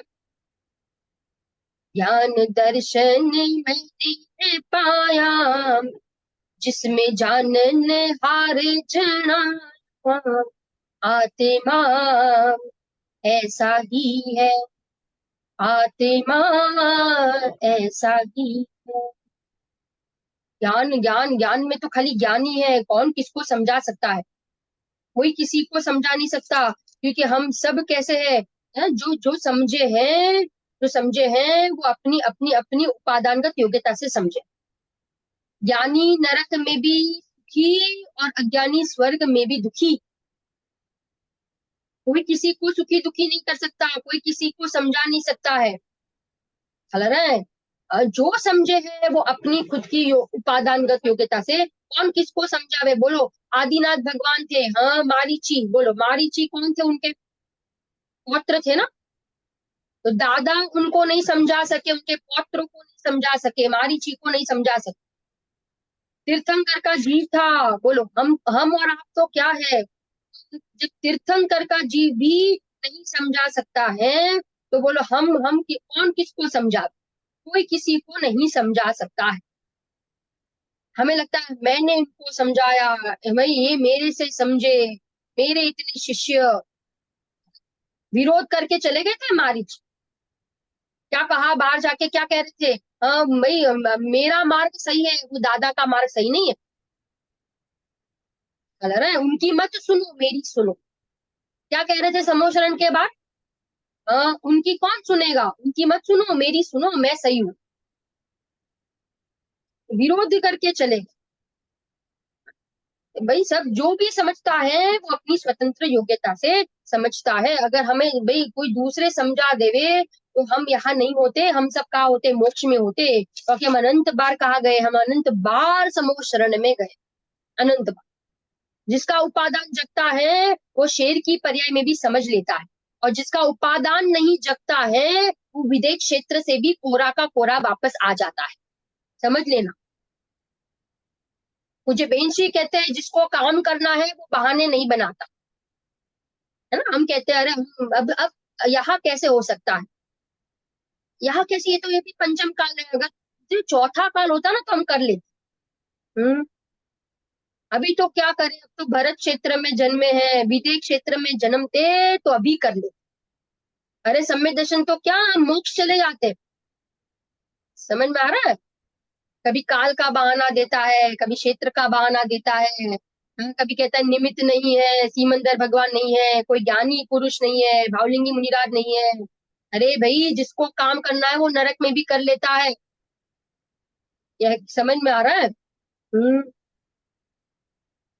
Speaker 2: ज्ञान दर्शन मैंने पाया, जिसमें जानन हार जना, आत्मा ऐसा ही है, आत्मा ऐसा ही है। ज्ञान ज्ञान ज्ञान में तो खाली ज्ञान ही है, कौन किसको समझा सकता है? कोई किसी को समझा नहीं सकता, क्योंकि हम सब कैसे हैं, जो जो समझे हैं, जो समझे हैं वो अपनी अपनी अपनी उपादानगत योग्यता से समझे। ज्ञानी नरक में भी सुखी और अज्ञानी स्वर्ग में भी दुखी। कोई किसी को सुखी दुखी नहीं कर सकता, कोई किसी को समझा नहीं सकता है। चल रहा है? जो समझे हैं वो अपनी खुद की उपादानगत योग्यता से। कौन किसको समझावे? बोलो, आदिनाथ भगवान थे, हाँ मारीची, बोलो मारीची कौन थे? उनके पौत्र थे ना। तो दादा उनको नहीं समझा सके, उनके पौत्रों को नहीं समझा सके, मारीची को नहीं समझा सके। तीर्थंकर का जीव था, बोलो हम और आप तो क्या है? जब तीर्थंकर का जीव भी नहीं समझा सकता है, तो बोलो हम कौन किसको समझा? कोई किसी को नहीं समझा सकता है। हमें लगता है मैंने इनको समझाया, भाई ये मेरे से समझे, मेरे इतने शिष्य। विरोध करके चले गए थे मारीच। क्या कहा बाहर जाके, क्या कह रहे थे? भाई मेरा मार्ग सही है, वो दादा का मार्ग सही नहीं है। कह रहे हैं उनकी मत सुनो, मेरी सुनो। क्या कह रहे थे समोशरण के बाद? उनकी कौन सुनेगा, उनकी मत सुनो, मेरी सुनो, मैं सही हूँ। विरोध करके चले गए। भाई सब जो भी समझता है वो अपनी स्वतंत्र योग्यता से समझता है। अगर हमें भाई कोई दूसरे समझा देवे तो हम यहाँ नहीं होते, हम सब कहाँ होते, मोक्ष में होते, क्योंकि हम अनंत बार कहाँ गए, हम अनंत बार समूह शरण में गए, अनंत बार। जिसका उपादान जगता है वो शेर की पर्याय में भी समझ लेता है, और जिसका उपादान नहीं जगता है वो विदेह क्षेत्र से भी कोरा का कोरा वापस आ जाता है, समझ लेना। मुझे बेंशी कहते हैं जिसको काम करना है वो बहाने नहीं बनाता, है ना। हम कहते हैं अरे अब यहाँ कैसे हो सकता है, यहाँ कैसे, ये भी पंचम काल है, अगर जो चौथा काल होता ना तो हम कर लेते। अभी तो क्या करें, अब तो भरत क्षेत्र में जन्मे हैं, विदेह क्षेत्र में जन्मते तो अभी कर ले। अरे सम्यक दर्शन तो क्या, हम मोक्ष चले जाते। समझ में आ रहा है। कभी काल का बहाना देता है, कभी क्षेत्र का बहाना देता है, कभी कहता है निमित्त नहीं है, सीमंदर भगवान नहीं है, कोई ज्ञानी पुरुष नहीं है, भावलिंगी मुनिराज नहीं है। अरे भाई जिसको काम करना है वो नरक में भी कर लेता है, यह समझ में आ रहा है।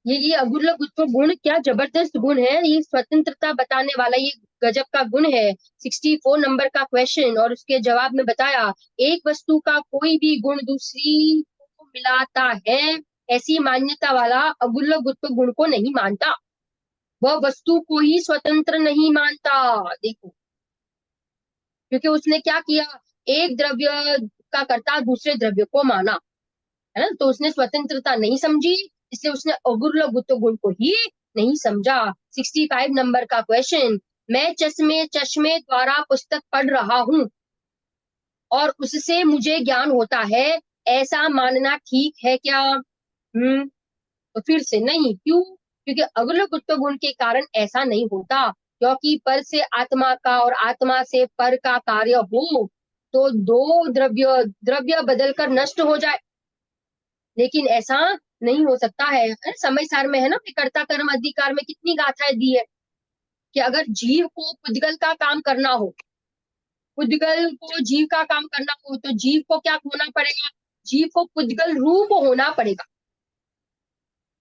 Speaker 2: ये अगुल्ल गुण क्या जबरदस्त गुण है, ये स्वतंत्रता बताने वाला ये गजब का गुण है। 64 नंबर का क्वेश्चन और उसके जवाब में बताया, एक वस्तु का कोई भी गुण दूसरी को मिलाता है, ऐसी मान्यता वाला अगुल्ल गुण को नहीं मानता, वह वस्तु को ही स्वतंत्र नहीं मानता। देखो, क्योंकि उसने क्या किया, एक द्रव्य का कर्ता दूसरे द्रव्य को माना, है ना, तो उसने स्वतंत्रता नहीं समझी, इसलिए उसने अगुल्ल गुण को ही नहीं समझा। 65 नंबर का क्वेश्चन, मैं चश्मे द्वारा पुस्तक पढ़ रहा हूं और उससे मुझे ज्ञान होता है, ऐसा मानना ठीक है क्या? तो फिर से नहीं, क्यों? क्योंकि अगुल्ल गुण के कारण ऐसा नहीं होता, क्योंकि पर से आत्मा का और आत्मा से पर का कार्य हो तो दो द्रव्य बदलकर नष्ट हो जाए, लेकिन ऐसा नहीं हो सकता है। समय सार में है ना, कर्ता कर्म अधिकार में कितनी गाथाएं दी है कि अगर जीव को पुद्गल का काम करना हो, पुद्गल को जीव का काम करना हो तो जीव को क्या होना पड़ेगा, जीव को पुद्गल रूप होना पड़ेगा,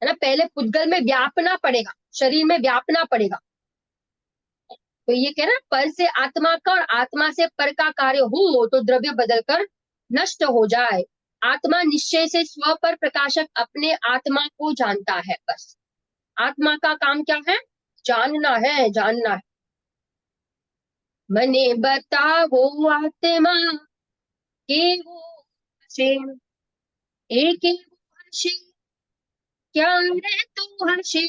Speaker 2: है ना। पहले पुद्गल में व्यापना पड़ेगा, शरीर में व्यापना पड़ेगा। तो ये कह रहा है पर से आत्मा का और आत्मा से पर का कार्य हो तो द्रव्य बदलकर नष्ट हो जाए। आत्मा निश्चय से स्व पर प्रकाशक अपने आत्मा को जानता है, बस। आत्मा का काम क्या है, जानना है, जानना है। मने बतावो आत्मा के वो हसे, एक हसे क्या रे तू हसे,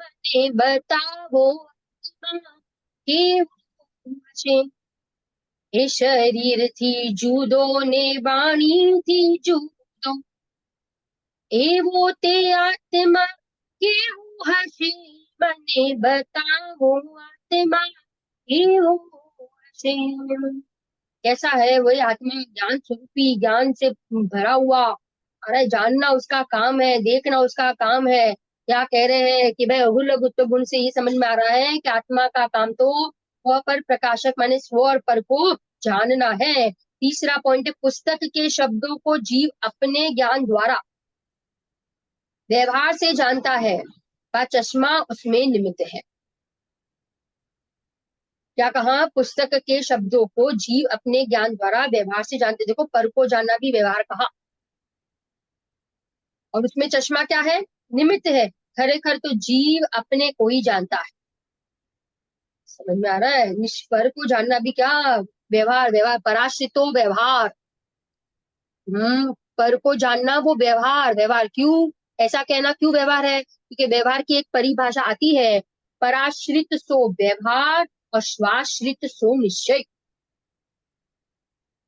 Speaker 2: मने बतावो आत्मा के वो हसे। એ શરીર થી જુદો ને વાણી થી જુદો, એવો તે આત્મા કેવું હશે, મને बताओ आत्मा केवो हसे। कैसा है वही आत्मा, ज्ञान स्वरूपी, ज्ञान से भरा हुआ। अरे जानना उसका काम है, देखना उसका काम है। क्या कह रहे हैं कि भाई अगुल्ल गुण से ये समझ में आ रहा है कि आत्मा का काम तो स्व पर प्रकाशक माने स्व और पर को जानना है। तीसरा पॉइंट है, पुस्तक के शब्दों को जीव अपने ज्ञान द्वारा व्यवहार से जानता है, वह चश्मा उसमें निमित्त है। क्या कहा, पुस्तक के शब्दों को जीव अपने ज्ञान द्वारा व्यवहार से जानते। देखो, पर को जानना भी व्यवहार कहा, और उसमें चश्मा क्या है, निमित्त है। खरेखर तो जीव अपने को ही जानता है। समझ में आ रहा है। निष्पर को जानना भी क्या, व्यवहार, व्यवहार पराश्रितो व्यवहार। पर को जानना वो व्यवहार, व्यवहार क्यों, ऐसा कहना क्यों व्यवहार है, क्योंकि व्यवहार की एक परिभाषा आती है, पराश्रित सो व्यवहार और स्वाश्रित सो निश्चय।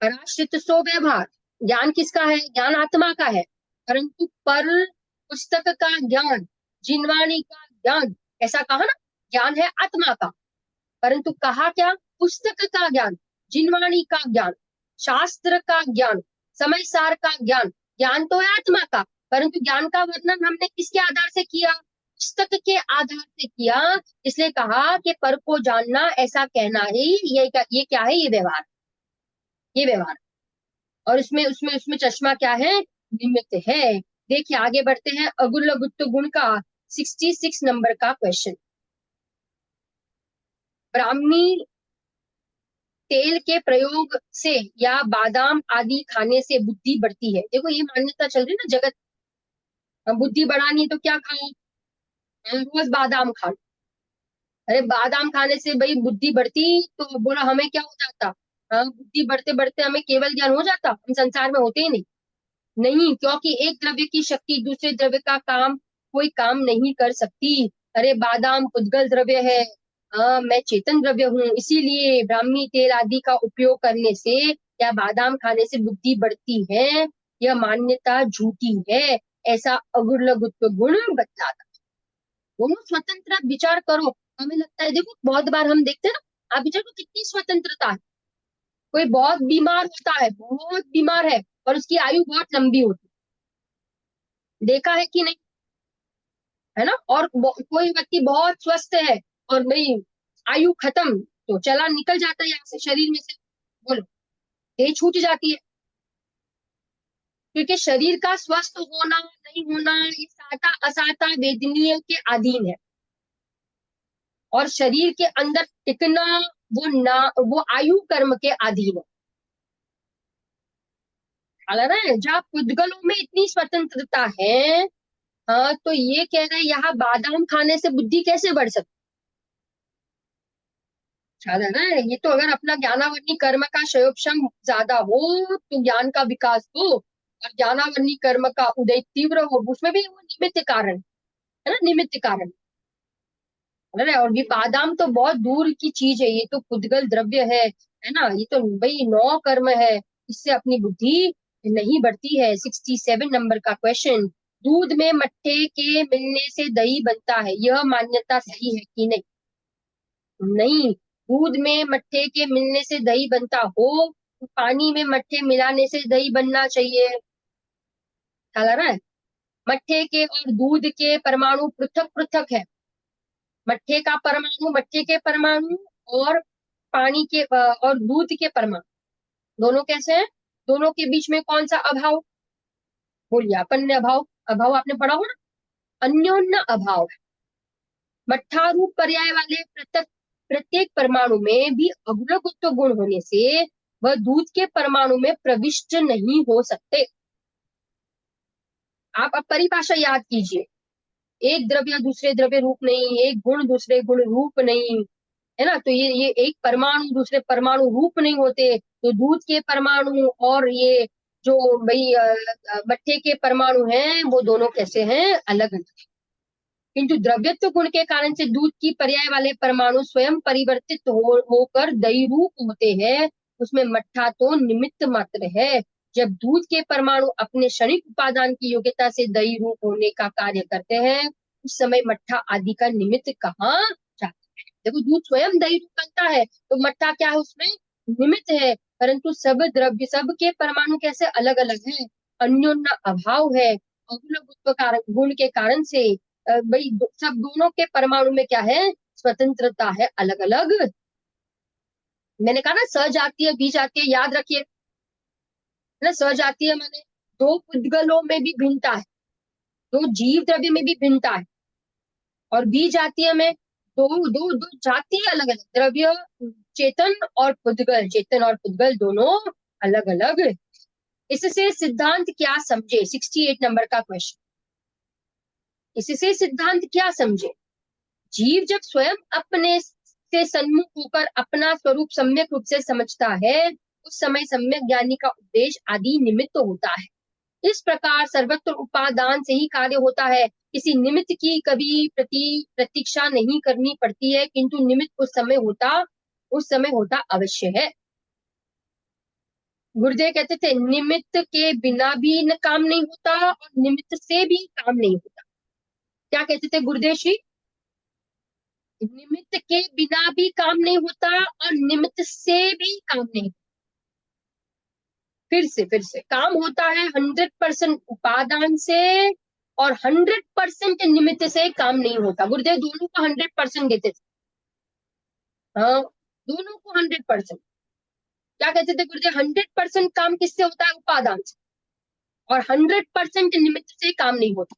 Speaker 2: पराश्रित सो व्यवहार, ज्ञान किसका है, ज्ञान आत्मा का है, परंतु पर पुस्तक का ज्ञान, जिनवाणी का ज्ञान, ऐसा कहा ना, ज्ञान है आत्मा का, परंतु कहा क्या, पुस्तक का ज्ञान, जिनवाणी का ज्ञान, शास्त्र का ज्ञान, समय सार का ज्ञान। ज्ञान तो है आत्मा का, परंतु ज्ञान का वर्णन हमने किसके आधार से किया, पुस्तक के आधार से किया। इसलिए कहा कि पर को जानना, ऐसा कहना ही ये क्या है, ये व्यवहार, ये व्यवहार। और उसमें चश्मा क्या है, निमित्त है। देखिए आगे बढ़ते हैं, अगुल्ल गुण का 66 नंबर का क्वेश्चन। ब्राह्मी तेल के प्रयोग से या बादाम आदि खाने से बुद्धि बढ़ती है। देखो ये मान्यता चल रही है ना जगत, बुद्धि बढ़ानी है तो क्या खाओ, रोज बादाम खाओ। अरे बादाम खाने से भाई बुद्धि बढ़ती तो बोला हमें क्या हो जाता, हाँ बुद्धि बढ़ते बढ़ते हमें केवल ज्ञान हो जाता, हम संसार में होते ही नहीं। नहीं, क्योंकि एक द्रव्य की शक्ति दूसरे द्रव्य का काम कोई काम नहीं कर सकती। अरे बादाम पुद्गल द्रव्य है, हाँ मैं चेतन द्रव्य हूँ, इसीलिए ब्राह्मी तेल आदि का उपयोग करने से या बादाम खाने से बुद्धि बढ़ती है, यह मान्यता झूठी है। ऐसा अगुरलघुत्व गुण बतलाता। दोनों स्वतंत्र विचार करो। हमें लगता है देखो बहुत बार हम देखते हैं ना, आप विचार करो कितनी स्वतंत्रता है। कोई बहुत बीमार होता है, बहुत बीमार है और उसकी आयु बहुत लंबी होती है, देखा है कि नहीं, है ना। और कोई व्यक्ति बहुत स्वस्थ है और भाई आयु खत्म, तो चला निकल जाता है यहाँ से शरीर में से, बोलो ये छूट जाती है। क्योंकि शरीर का स्वस्थ होना नहीं होना ये साता असाता वेदनीय के अधीन है, और शरीर के अंदर टिकना वो आयु कर्म के अधीन है। ख्याल है जहाँ पुद्गलों में इतनी स्वतंत्रता है, हाँ तो ये कह रहे हैं यहाँ बादाम खाने से बुद्धि कैसे बढ़ सकती। ख्याल है ना, ये तो अगर अपना ज्ञानावरणी कर्म का क्षयोक्षम ज्यादा हो तो ज्ञान का विकास हो, और ज्ञानावरणी कर्म का उदय तीव्र हो, उसमें भी वो निमित्त कारण है ना, निमित्त कारण है। और ये बादाम तो बहुत दूर की चीज है, ये तो पुद्गल द्रव्य है ना, ये तो भाई नौ कर्म है, इससे अपनी बुद्धि नहीं बढ़ती है। 67 नंबर का क्वेश्चन, दूध में मट्ठे के मिलने से दही बनता है, यह मान्यता सही है कि नहीं। नहीं, दूध में मट्ठे के मिलने से दही बनता हो तो पानी में मट्ठे मिलाने से दही बनना चाहिए। ख्याल आ रहा है, मट्ठे के और दूध के परमाणु पृथक पृथक है। मट्ठे का परमाणु, मट्ठे के परमाणु और पानी के और दूध के परमाणु दोनों कैसे हैं, दोनों के बीच में कौन सा अभाव, बोलिए अपन ने अभाव, अभाव आपने पढ़ा हो ना, अन्योन्य अभाव है। मट्ठा रूप पर्याय वाले प्रत्येक परमाणु में भी अगुणत्व गुण होने से वह दूध के परमाणु में प्रविष्ट नहीं हो सकते। आप अब परिभाषा याद कीजिए, एक द्रव्य दूसरे द्रव्य रूप नहीं, एक गुण दूसरे गुण रूप नहीं, है ना। तो ये एक परमाणु दूसरे परमाणु रूप नहीं होते, तो दूध के परमाणु और ये जो भाई मट्ठे के परमाणु हैं वो दोनों कैसे हैं, अलग अलग। किंतु द्रव्यत्व गुण के कारण से दूध की पर्याय वाले परमाणु स्वयं परिवर्तित होकर दही रूप होते हैं, उसमें मट्ठा तो निमित्त मात्र है। जब दूध के परमाणु अपने क्षणिक उपादान की योग्यता से दही रूप होने का कार्य करते हैं, उस समय मट्ठा आदि का निमित्त कहाँ जाता है। देखो दूध स्वयं दही रूप बनता है तो मट्ठा क्या है, उसमें निमित्त है, परंतु सब द्रव्य सब के परमाणु कैसे अलग अलग है, अन्योन्य अभाव है, गुण के कारण से भाई सब दोनों के परमाणु में क्या है, स्वतंत्रता है, अलग अलग। मैंने कहा ना सजातीय बीजातीय याद रखिए ना, सजातीय माने दो पुद्गलों में भी भिन्नता है, दो जीव द्रव्य में भी भिन्नता है, और बीजातीय में दो दो दो जातीय अलग अलग द्रव्य, चेतन और पुद्गल, चेतन और पुद्गल दोनों अलग अलग। इससे सिद्धांत क्या समझे, 68 नंबर का क्वेश्चन, इससे सिद्धांत क्या समझे। जीव जब स्वयं अपने से सन्मुख होकर अपना स्वरूप सम्यक रूप से समझता है, उस समय सम्यक ज्ञानी का उपदेश आदि निमित्त होता है। इस प्रकार सर्वत्र उपादान से ही कार्य होता है, किसी निमित्त की कभी प्रतीक्षा नहीं करनी पड़ती है, किंतु निमित्त उस समय होता अवश्य है। गुरुदेव कहते थे निमित्त के बिना भी न काम नहीं होता और निमित्त से भी काम नहीं होता। क्या कहते थे गुरुदेव श्री, निमित्त के बिना भी काम नहीं होता और निमित्त से भी काम नहीं। फिर से काम होता है 100% उपादान से और 100% निमित्त से काम नहीं होता। गुरुदेव दोनों को 100% देते थे, हाँ दोनों को 100%। क्या कहते थे गुरुदेव, 100% काम किससे होता है, उपादान से, और 100% निमित्त से काम नहीं होता।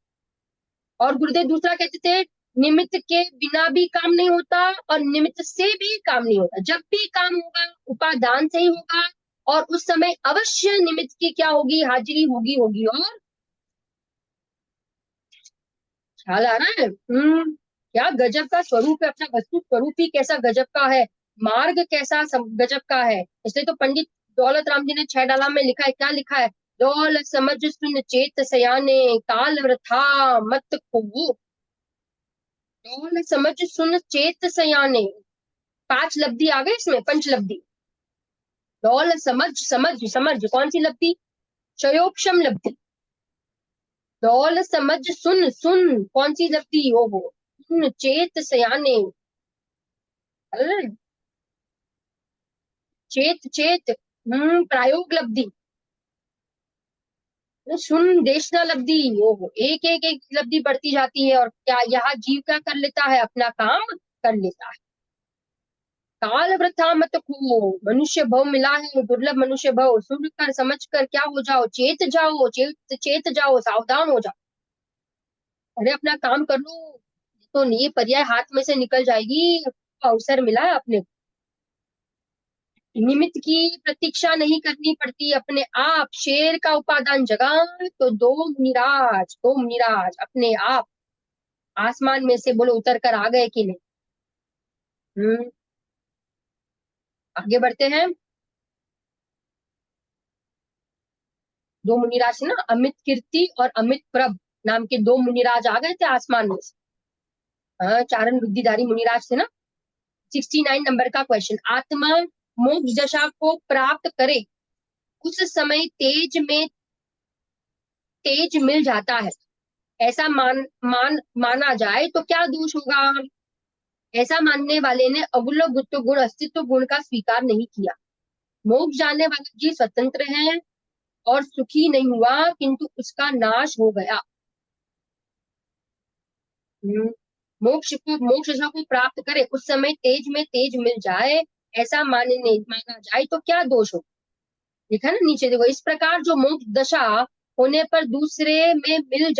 Speaker 2: और गुरुदेव दूसरा कहते थे निमित्त के बिना भी काम नहीं होता और निमित्त से भी काम नहीं होता। जब भी काम होगा उपादान से ही होगा और उस समय अवश्य निमित्त की क्या होगी, हाजिरी होगी होगी। और ख्याल आ रहा है? क्या गजब का स्वरूप है अपना, वस्तु स्वरूप ही कैसा गजब का है, मार्ग कैसा गजब का है। इसलिए तो पंडित दौलत राम जी ने 6 डाला में लिखा है, क्या लिखा है, दौलत समझ सुन चेत सयाने काल वृथा मत खो। दौलत समझ सुन चेत सयाने, 5 लब्धि आ गए इसमें, पंच लब्धि। दौलत समझ, समझ समझ कौन सी लब्धि, चयोक्षम लब्धि। दौलत समझ सुन, सुन कौन सी लब्धि, हो सुन चेत सयाने, चेत चेत प्रायोग लब्धि, सुन देशना लब्धि। ओहो, एक एक एक लब्धि बढ़ती जाती है। और क्या यहाँ जीव क्या कर लेता है, अपना काम कर लेता है। काल वृथा मत खो, मनुष्य भव मिला है दुर्लभ मनुष्य भव, सुन कर समझ कर क्या हो जाओ, चेत जाओ, चेत चेत जाओ, सावधान हो जाओ। अरे अपना काम कर लो, तो ये पर्याय हाथ में से निकल जाएगी। अवसर मिला है अपने को, निमित्त की प्रतीक्षा नहीं करनी पड़ती, अपने आप शेर का उपादान जगा तो दो मुनिराज अपने आप आसमान में से बोलो उतर कर आ गए कि नहीं। आगे बढ़ते हैं। दो मुनिराज ना, अमित कीर्ति और अमित प्रभ नाम के 2 मुनिराज आ गए थे आसमान में से। हाँ, चारण बुद्धिधारी मुनिराज थे ना। 69 नंबर का क्वेश्चन, आत्मा मोक्ष दशा को प्राप्त करे उस समय तेज मिल जाता है, ऐसा माना जाए तो क्या दोष होगा। ऐसा मानने वाले ने अगुल गुप्त गुण अस्तित्व गुण का स्वीकार नहीं किया। मोक्ष जाने वाला जीव स्वतंत्र है और सुखी नहीं हुआ किंतु उसका नाश हो गया। हम्म, मोक्ष को प्राप्त करे उस समय तेज मिल जाए, ऐसा माना जाए तो क्या दोष हो। लिखा ना नीचे देखो, इस प्रकार जो मोक्ष दशा होने पर दूसरे में मिल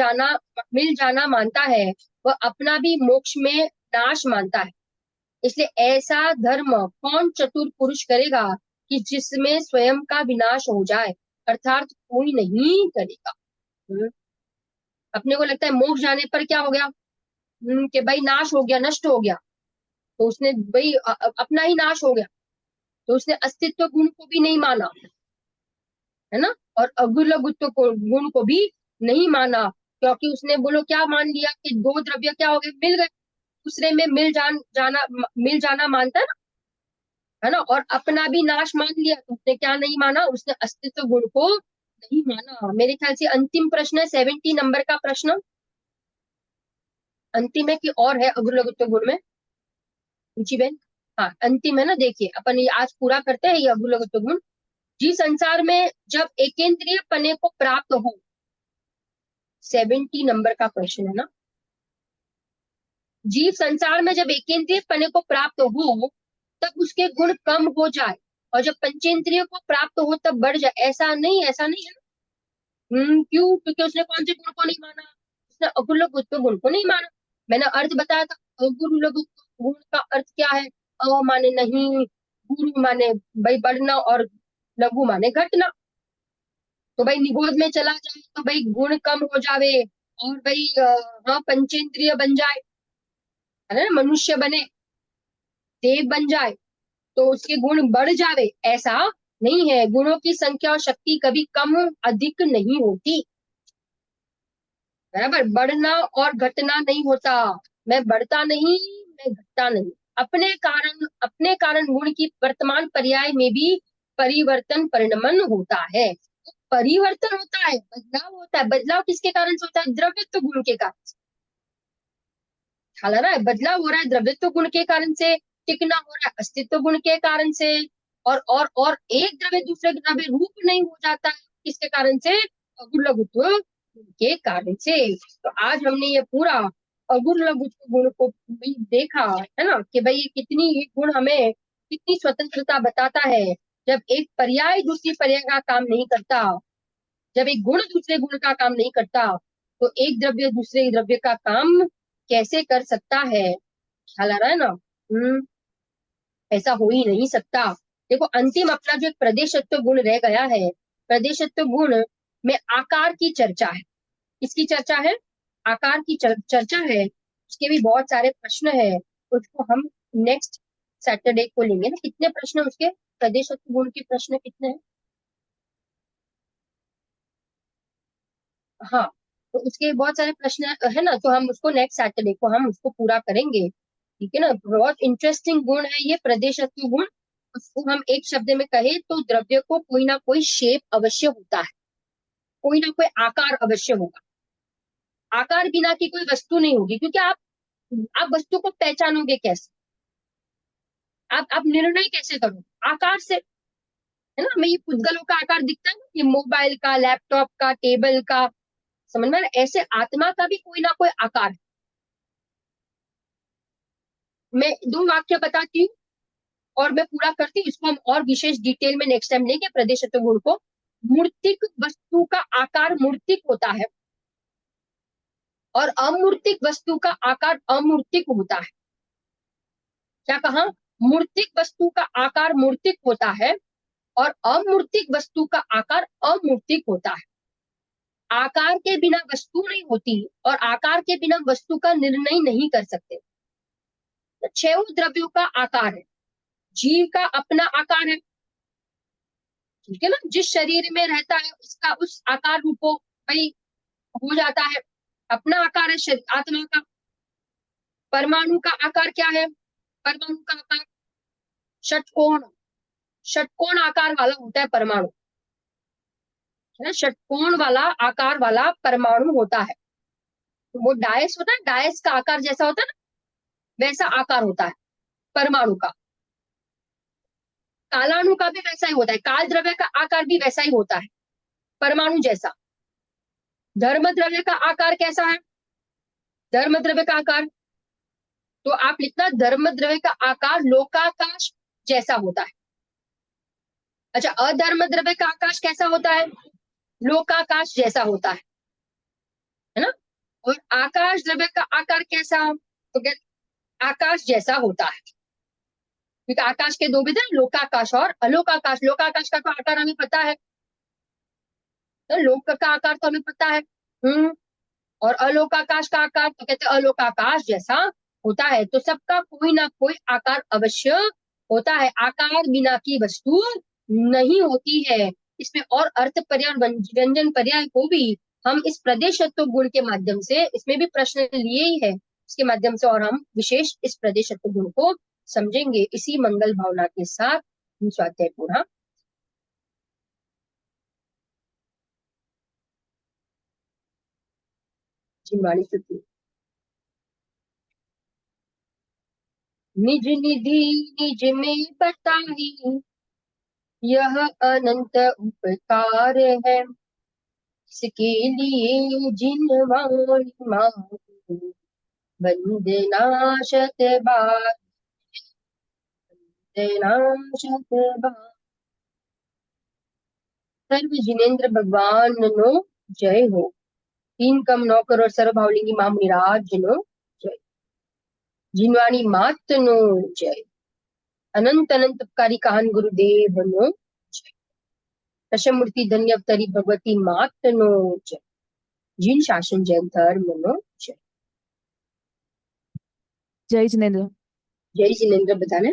Speaker 2: जाना मानता है, वह अपना भी मोक्ष में नाश मानता है। इसलिए ऐसा धर्म कौन चतुर पुरुष करेगा कि जिसमें स्वयं का विनाश हो जाए, अर्थात कोई नहीं करेगा। अपने को लगता है मोक्ष जाने पर क्या हो गया, कि भाई नाश हो गया, नष्ट हो गया, तो उसने भाई अपना ही नाश हो गया, तो उसने अस्तित्व गुण को भी नहीं माना, है ना। और अगुलगुत्व गुण को भी नहीं माना, क्योंकि उसने बोलो क्या मान लिया कि 2 द्रव्य क्या हो गए, मिल गए, दूसरे में मिल जाना मानता है ना। और अपना भी नाश मान लिया, तो उसने क्या नहीं माना, उसने अस्तित्व गुण को नहीं माना। मेरे ख्याल से अंतिम प्रश्न है 70 नंबर का प्रश्न, अंतिम है कि और है अगुलगुत्व गुण में, रुचि बहन। हाँ अंतिम है ना, देखिए अपन ये आज पूरा करते हैं ये अगुलगुत्व गुण। जिस संसार में जब एकेंद्रिय पने को प्राप्त हो, 70 नंबर का क्वेश्चन है ना, जीव संसार में जब एकेंद्रिय पने को प्राप्त हो तब उसके गुण कम हो जाए, और जब पंचेंद्रिय को प्राप्त हो तब बढ़ जाए, ऐसा नहीं है ना। क्यों, क्योंकि उसने कौन से गुण को नहीं माना, उसने अगुलगुत्व गुण को नहीं माना। मैंने अर्थ बताया था, अगुलगुत्व गुण का अर्थ क्या है, अ माने नहीं, गुरु माने भाई बढ़ना, और लघु माने घटना। तो भाई निगोद में चला जाए तो भाई गुण कम हो जावे, और भाई हाँ पंचेंद्रिय बन जाए, है ना, मनुष्य बने, देव बन जाए, तो उसके गुण बढ़ जावे, ऐसा नहीं है। गुणों की संख्या और शक्ति कभी कम अधिक नहीं होती, बराबर। बढ़ना और घटना नहीं होता, मैं बढ़ता नहीं, मैं घटता नहीं। अपने कारण गुण की वर्तमान पर्याय में भी परिवर्तन परिणमन होता है। परिवर्तन होता है, बदलाव होता है। बदलाव किसके कारण से होता है, द्रव्यत्व गुण के कारण से। ख्याल आ रहा है, बदलाव हो रहा है द्रव्यत्व गुण के कारण से, टिकना हो रहा है अस्तित्व गुण के कारण से। और एक द्रव्य दूसरे द्रव्य रूप नहीं हो जाता है, किसके कारण से, अगुलगुत्व के कारण से। तो आज हमने ये पूरा अगुलगुत्व गुण को भी देखा, है ना, कि भाई कितनी ये गुण हमें कितनी स्वतंत्रता बताता है। जब एक पर्याय दूसरी पर्याय का काम नहीं करता, जब एक गुण दूसरे गुण का काम नहीं करता, तो एक द्रव्य दूसरे द्रव्य का काम कैसे कर सकता है? ख्याल आ रहा है ना? ऐसा हो ही नहीं सकता। देखो, अंतिम अपना जो एक प्रदेशत्व गुण रह गया है, प्रदेशत्व गुण में आकार की चर्चा है। किसकी चर्चा है? आकार की चर्चा है। उसके भी बहुत सारे प्रश्न है, उसको हम नेक्स्ट सैटरडे को लेंगे ना। कितने प्रश्न उसके प्रदेशत्व गुण के प्रश्न कितने हैं? हाँ, तो उसके बहुत सारे प्रश्न है ना, तो हम उसको नेक्स्ट सैटरडे को हम उसको पूरा करेंगे। ठीक है ना? बहुत इंटरेस्टिंग गुण है ये प्रदेशत्व गुण। उसको हम एक शब्द में कहे तो द्रव्य को कोई ना कोई शेप अवश्य होता है, कोई ना कोई आकार अवश्य होगा। आकार बिना की कोई वस्तु नहीं होगी, क्योंकि आप वस्तु को पहचानोगे कैसे? आप निर्णय कैसे करोगे? आकार से, है ना? हमें ये पुद्गलों का आकार दिखता है ना, ये मोबाइल का, लैपटॉप का, टेबल का, समझ में? ऐसे आत्मा का भी कोई ना कोई आकार है। मैं 2 वाक्य बताती हूँ और मैं पूरा करती हूँ। इसको हम और विशेष डिटेल में नेक्स्ट टाइम लेंगे प्रदेशत्व गुण को। मूर्तिक वस्तु का आकार मूर्तिक होता है और अमूर्तिक वस्तु का आकार अमूर्तिक होता है। क्या कहा? मूर्तिक वस्तु का आकार मूर्तिक होता है और अमूर्तिक वस्तु का आकार अमूर्तिक होता है। आकार के बिना वस्तु नहीं होती और आकार के बिना वस्तु का निर्णय नहीं कर सकते। तो 6 द्रव्यों का आकार है। जीव का अपना आकार है, ठीक है ना? जिस शरीर में रहता है उसका उस आकार रूपो भाई हो जाता है, अपना आकार है आत्मा का। परमाणु का आकार क्या है? परमाणु का आकार षटकोण, षटकोण आकार वाला होता है परमाणु, है ना? षटकोण वाला आकार वाला परमाणु होता है। वो डायस होता है, डायस का आकार जैसा होता है ना, वैसा आकार होता है परमाणु का। कालाणु का भी वैसा ही होता है, काल द्रव्य का आकार भी वैसा ही होता है परमाणु जैसा। धर्म द्रव्य का आकार कैसा है? धर्म द्रव्य का आकार, तो आप लिखना धर्म द्रव्य का आकार लोकाकाश जैसा होता है। अच्छा, अधर्म द्रव्य का आकाश कैसा होता है? लोकाकाश जैसा होता है ना? और आकाश द्रव्य का आकार कैसा? तो आकाश जैसा होता है, क्योंकि आकाश के 2 विध है, लोकाकाश और अलोकाकाश। लोकाकाश का तो आकार हमें पता है, तो लोक का आकार तो हमें पता है। और अलोकाकाश का आकार तो कहते हैं अलोकाकाश जैसा होता है। तो सबका कोई ना कोई आकार अवश्य होता है। आकार बिना की वस्तु नहीं होती है। इसमें और अर्थ पर्याय और व्यंजन पर्याय को भी हम इस प्रदेशत्व गुण के माध्यम से, इसमें भी प्रश्न लिए ही है, इसके माध्यम से और हम विशेष इस प्रदेशत्व गुण को समझेंगे। इसी मंगल भावना के साथ स्वाध्याय पूरा। जिनवाणी सुखी। निज निधि निज में बताई, यह अनंत उपकार है। इसके लिए जिनवाणी मांगी, वंदना शतबार, वंदना शतबार। सर्व जिनेन्द्र भगवान नो जय हो। 3 कम 9 करोड़ सर्वभावलिंगी मां मुनिराज नो जय। जिनवाणी मात नो जय। अनंत अनंत उपकारी काहन गुरुदेव नो जय। दशमूर्ति धन्य अवतरी भगवती मात नो जय। जिन शासन जय धर्म नो जय।
Speaker 3: जय जिनेन्द्र।
Speaker 2: जय जिनेन्द्र बताने।